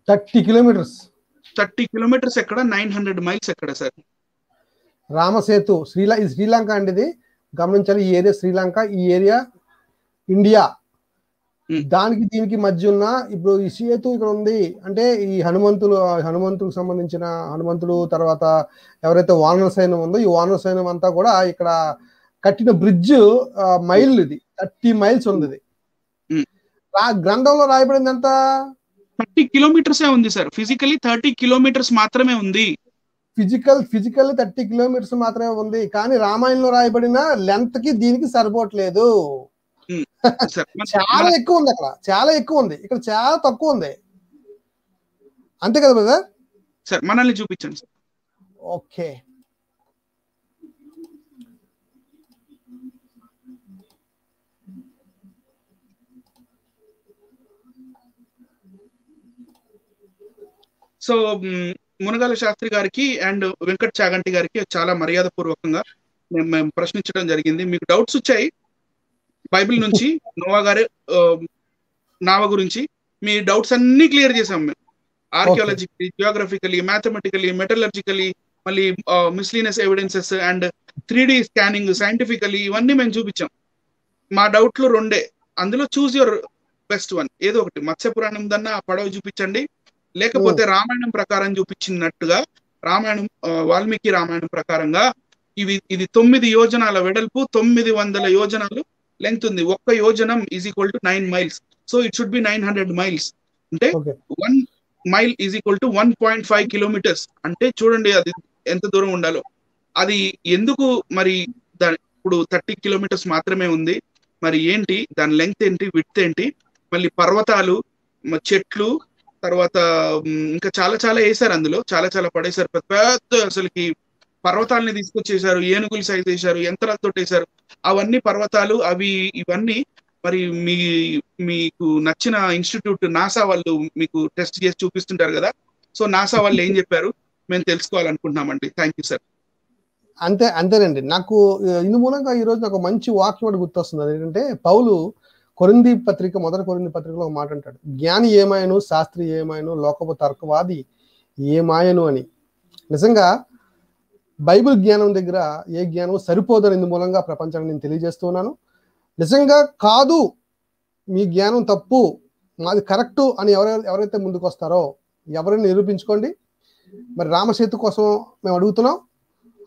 30 కిలోమీటర్స్. 30 కిలోమీటర్స్ ఎక్కడ, 900 మైల్స్ ఎక్కడ సార్? రామసేతు ఇది శ్రీలంక అండి. ఇది గమనించాలి. ఈ ఏరియా శ్రీలంక, ఈ ఏరియా ఇండియా. దానికి దీనికి మధ్య ఉన్న ఇప్పుడు ఈ సేతు ఇక్కడ ఉంది అంటే ఈ హనుమంతుకు సంబంధించిన హనుమంతుడు తర్వాత ఎవరైతే వానర సైన్యం ఉందో ఈ వానర సైన్యం అంతా కూడా ఇక్కడ కట్టిన బ్రిడ్జ్ మైల్ ఇది 30 మైల్స్ ఉంది. ఇది గ్రంథంలో రాయబడింది ఎంత? 30 కిలోమీటర్స్ ఉంది సార్. ఫిజికలీ 30 కిలోమీటర్స్ మాత్రమే ఉంది. ఫిజికల్ 30 కిలోమీటర్స్ మాత్రమే ఉంది. కానీ రామాయణంలో రాయబడిన లెంత్ కి దీనికి సరిపోవట్లేదు. చాలా ఎక్కువ ఉంది అక్కడ, చాలా ఎక్కువ ఉంది. ఇక్కడ చాలా తక్కువ ఉంది. అంతే కదా బ్రదర్? సార్ మనల్ని చూపించండి sir. Okay, so Munagala Shastri గారికి అండ్ వెంకట్ చాగంటి గారికి చాలా మర్యాద పూర్వకంగా మేము ప్రశ్నించడం జరిగింది. మీకు డౌట్స్ వచ్చాయి బైబిల్ నుంచి, నోవా గారు నావ గురించి మీ డౌట్స్ అన్ని క్లియర్ చేసాం మేము. ఆర్కియాలజికలీ, జియోగ్రఫికలీ, మ్యాథమెటికలీ, మెటలర్జికలీ, మళ్ళీ miscellaneous evidences and 3D scanning, scientifically ఇవన్నీ మేము చూపించాం. మా డౌట్లు 2, అందులో చూస్ యువర్ బెస్ట్ వన్. ఏదో ఒకటి మత్స్య పురాణం దన్నా ఆ పడవ చూపించండి, లేకపోతే రామాయణం ప్రకారం చూపించినట్టుగా రామాయణం వాల్మీకి రామాయణం ప్రకారంగా ఇది 9 యోజనాల వెడల్పు, 900 యోజనాలు లెంగ్త్ ఉంది. 1 యోజనం is equal to 9 miles. So it should be 900 miles. అంటే 1 mile is equal to 1.5 kilometres. అంటే చూడండి అది ఎంత దూరం ఉండాలో. అది ఎందుకు మరి ఇప్పుడు 30 కిలోమీటర్స్ మాత్రమే ఉంది? మరి ఏంటి దాని లెంగ్త్ ఏంటి, విడ్త్ ఏంటి? మళ్ళీ పర్వతాలు, చెట్లు, తర్వాత ఇంకా చాలా చాలా వేసారు అందులో, చాలా పడేశారు. పెద్ద అసలుకి పర్వతాలని తీసుకొచ్చేసారు, ఏనుగులు సైజ్ వేసారు, యంత్రాలతో వేసారు. అవన్నీ పర్వతాలు ఇవన్నీ మరి మీకు నచ్చిన ఇన్స్టిట్యూట్ నాసా వాళ్ళు మీకు టెస్ట్ చేసి చూపిస్తుంటారు కదా. సో నాసా వాళ్ళు ఏం చెప్పారు మేము తెలుసుకోవాలనుకుంటున్నామండి. Thank you sir. అంతేనండి. నాకు ఇందు మూలంగా ఈరోజు నాకు మంచి వాక్యం ఒకటి గుర్తొస్తుంది. అదేంటంటే పౌలు మొదటి కొరింథీ పత్రికలో ఒక మాట అంటాడు, జ్ఞాని ఏమాయను, శాస్త్రి ఏమాయను, లోకపు తర్కవాది ఏమాయను అని. నిజంగా బైబిల్ జ్ఞానం దగ్గర ఏ జ్ఞానం సరిపోదని ఇందు మూలంగా ప్రపంచానికి నేను తెలియజేస్తున్నాను. నిజంగా కాదు, మీ జ్ఞానం తప్పు, మాది కరెక్టు అని ఎవరైతే ముందుకు వస్తారో ఎవరైనా నిరూపించుకోండి. మరి రామసేతు కోసం మేము అడుగుతున్నాం,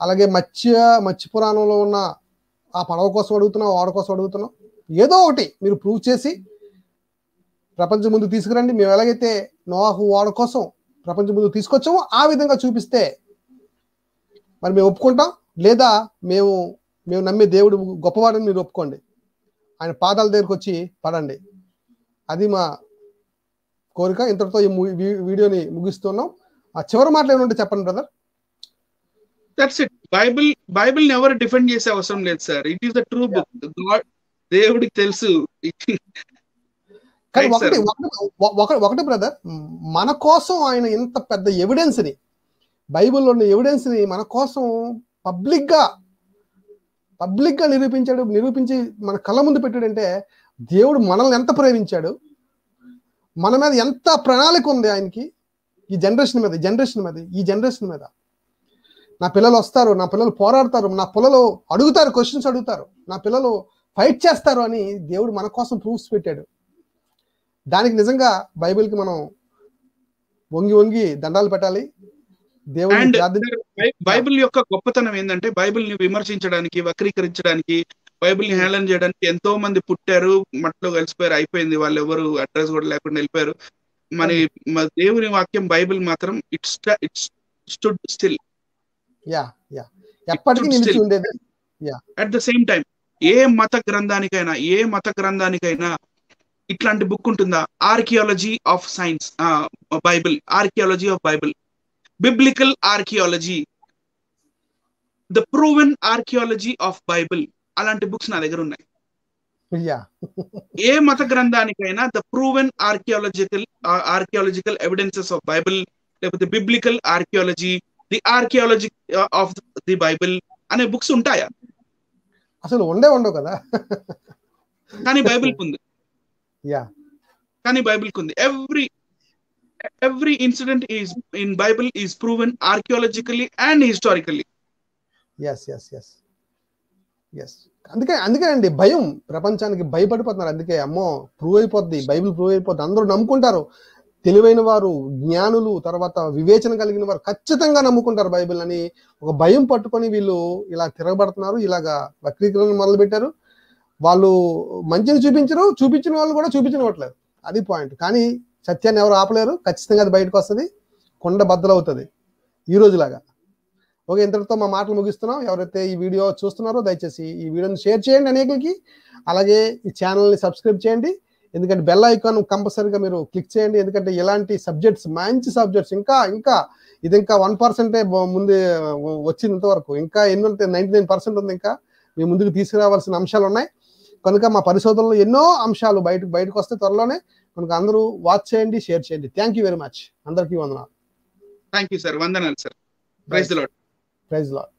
అలాగే మత్స్య పురాణంలో ఉన్న ఆ పడవ కోసం అడుగుతున్నాం, వాడ కోసం అడుగుతున్నాం. ఏదో ఒకటి మీరు ప్రూవ్ చేసి ప్రపంచం ముందు తీసుకురండి. మేము ఎలాగైతే నోవాహు వాడ కోసం ప్రపంచం ముందు తీసుకొచ్చామో ఆ విధంగా చూపిస్తే మరి మేము ఒప్పుకుంటాం. లేదా మేము నమ్మే దేవుడు గొప్పవాడని మీరు ఒప్పుకోండి, ఆయన పాదాల దగ్గరకు వచ్చి పడండి. అది మా కోరిక. ఇంతటితో ఈ వీడియోని ముగిస్తున్నాం. ఆ చివరి మాటలు ఏమంటే చెప్పండి బ్రదర్. That's it. బైబిల్ ఎవరు డిఫెండ్ చేసే అవసరం లేదు sir. It is the true book. God, దేవుడికి తెలుసు. కానీ ఒకటి బ్రదర్, మన కోసం ఆయన ఇంత పెద్ద ఎవిడెన్స్ ని, బైబిల్లో ఉన్న ఎవిడెన్స్ ని మన కోసం పబ్లిక్ గా నిరూపించి మన కళ్ళ ముందు పెట్టాడంటే దేవుడు మనల్ని ఎంత ప్రేమించాడు, మన మీద ఎంత ప్రణాళిక ఉంది ఆయనకి, ఈ జనరేషన్ మీద. నా పిల్లలు వస్తారు, నా పిల్లలు పోరాడతారు, నా పిల్లలు అడుగుతారు, క్వశ్చన్స్ అడుగుతారు, నా పిల్లలు ఫైట్ చేస్తారు అని దేవుడు మన కోసం ప్రూఫ్స్ పెట్టాడు. దానికి నిజంగా బైబిల్కి మనం వంగి దండాలు పెట్టాలి. బైబిల్ యొక్క గొప్పతనం ఏంటంటే బైబిల్ ని విమర్శించడానికి, వక్రీకరించడానికి, బైబిల్ ని హేళన చేయడానికి ఎంతో మంది పుట్టారు, మట్లో కలిసిపోయారు, అయిపోయింది. వాళ్ళు ఎవరు అడ్రస్ కూడా లేకుండా వెళ్ళిపోయారు. మన దేవుని వాక్యం బైబిల్ మాత్రం ఇట్స్ స్టూడ్ స్టిల్. ఎప్పటికీ నిలిచి ఉండేది. అట్ ద సేమ్ టైం ఏ మత గ్రంథానికైనా ఇట్లాంటి బుక్ ఉంటుందా? Archaeology of science, archaeology of Bible, Biblical archaeology. The proven archaeology of Bible అలాంటి బుక్స్ నా దగ్గర ఉన్నాయి. యా ఏ మత గ్రంథానికైనా the proven archaeological evidences of Bible, లేకపోతే Biblical archaeology, the archaeology of the Bible అనే బుక్స్ ఉంటాయా? అసలు ఉండవు కదా. కానీ బైబిల్ ఉంది. యా కానీ బైబిల్ ఉంది. Every incident is in Bible is proven archaeologically and historically. Yes yes yes yes అందుకే అండి భయం, ప్రపంచానికి భయపడిపోతున్నారు. అందుకే అమ్మో ప్రూవ్ అయిపోద్ది, బైబిల్ ప్రూవ్ అయిపోద్ది, అందరూ నమ్ముకుంటారు. తెలివైన వారు, జ్ఞానులు, తర్వాత వివేచన కలిగిన వారు ఖచ్చితంగా నమ్ముకుంటారు బైబిల్ అని ఒక భయం పట్టుకొని వీళ్ళు ఇలా తిరగబడుతున్నారు, ఇలాగా వక్రీకరణ మొదలు పెట్టారు. వాళ్ళు మంచిని చూపించిన వాళ్ళు కూడా చూపించనివ్వట్లేదు, అది పాయింట్. కానీ సత్యాన్ని ఎవరు ఆపలేరు, ఖచ్చితంగా అది బయటకు వస్తుంది, కొండ బద్దలవుతుంది ఈ రోజులాగా. ఓకే, ఇంతటితో మా మాటలు ముగిస్తున్నాం. ఎవరైతే ఈ వీడియో చూస్తున్నారో దయచేసి ఈ వీడియోని షేర్ చేయండి అనేకులకి, అలాగే ఈ ఛానల్ని సబ్స్క్రైబ్ చేయండి. ఎందుకంటే బెల్ ఐకాన్ కంపల్సరీగా మీరు క్లిక్ చేయండి. ఎందుకంటే ఇలాంటి సబ్జెక్ట్స్, మంచి సబ్జెక్ట్స్ ఇంకా ఇది ఇంకా 1% ముందు వచ్చింది ఇంతవరకు, ఇంకా ఎన్ని ఉంటాయి, 99% ఉంది. ఇంకా మీ ముందుకు తీసుకురావాల్సిన అంశాలు ఉన్నాయి కనుక మా పరిశోధనలో ఎన్నో అంశాలు బయటకు వస్తే త్వరలోనే. కనుక అందరూ వాచ్ చేయండి, షేర్ చేయండి. Thank you very much. అందరికీ వందనాలు. Thank you sir. వందనాలు sir. Praise the lord. Praise the lord.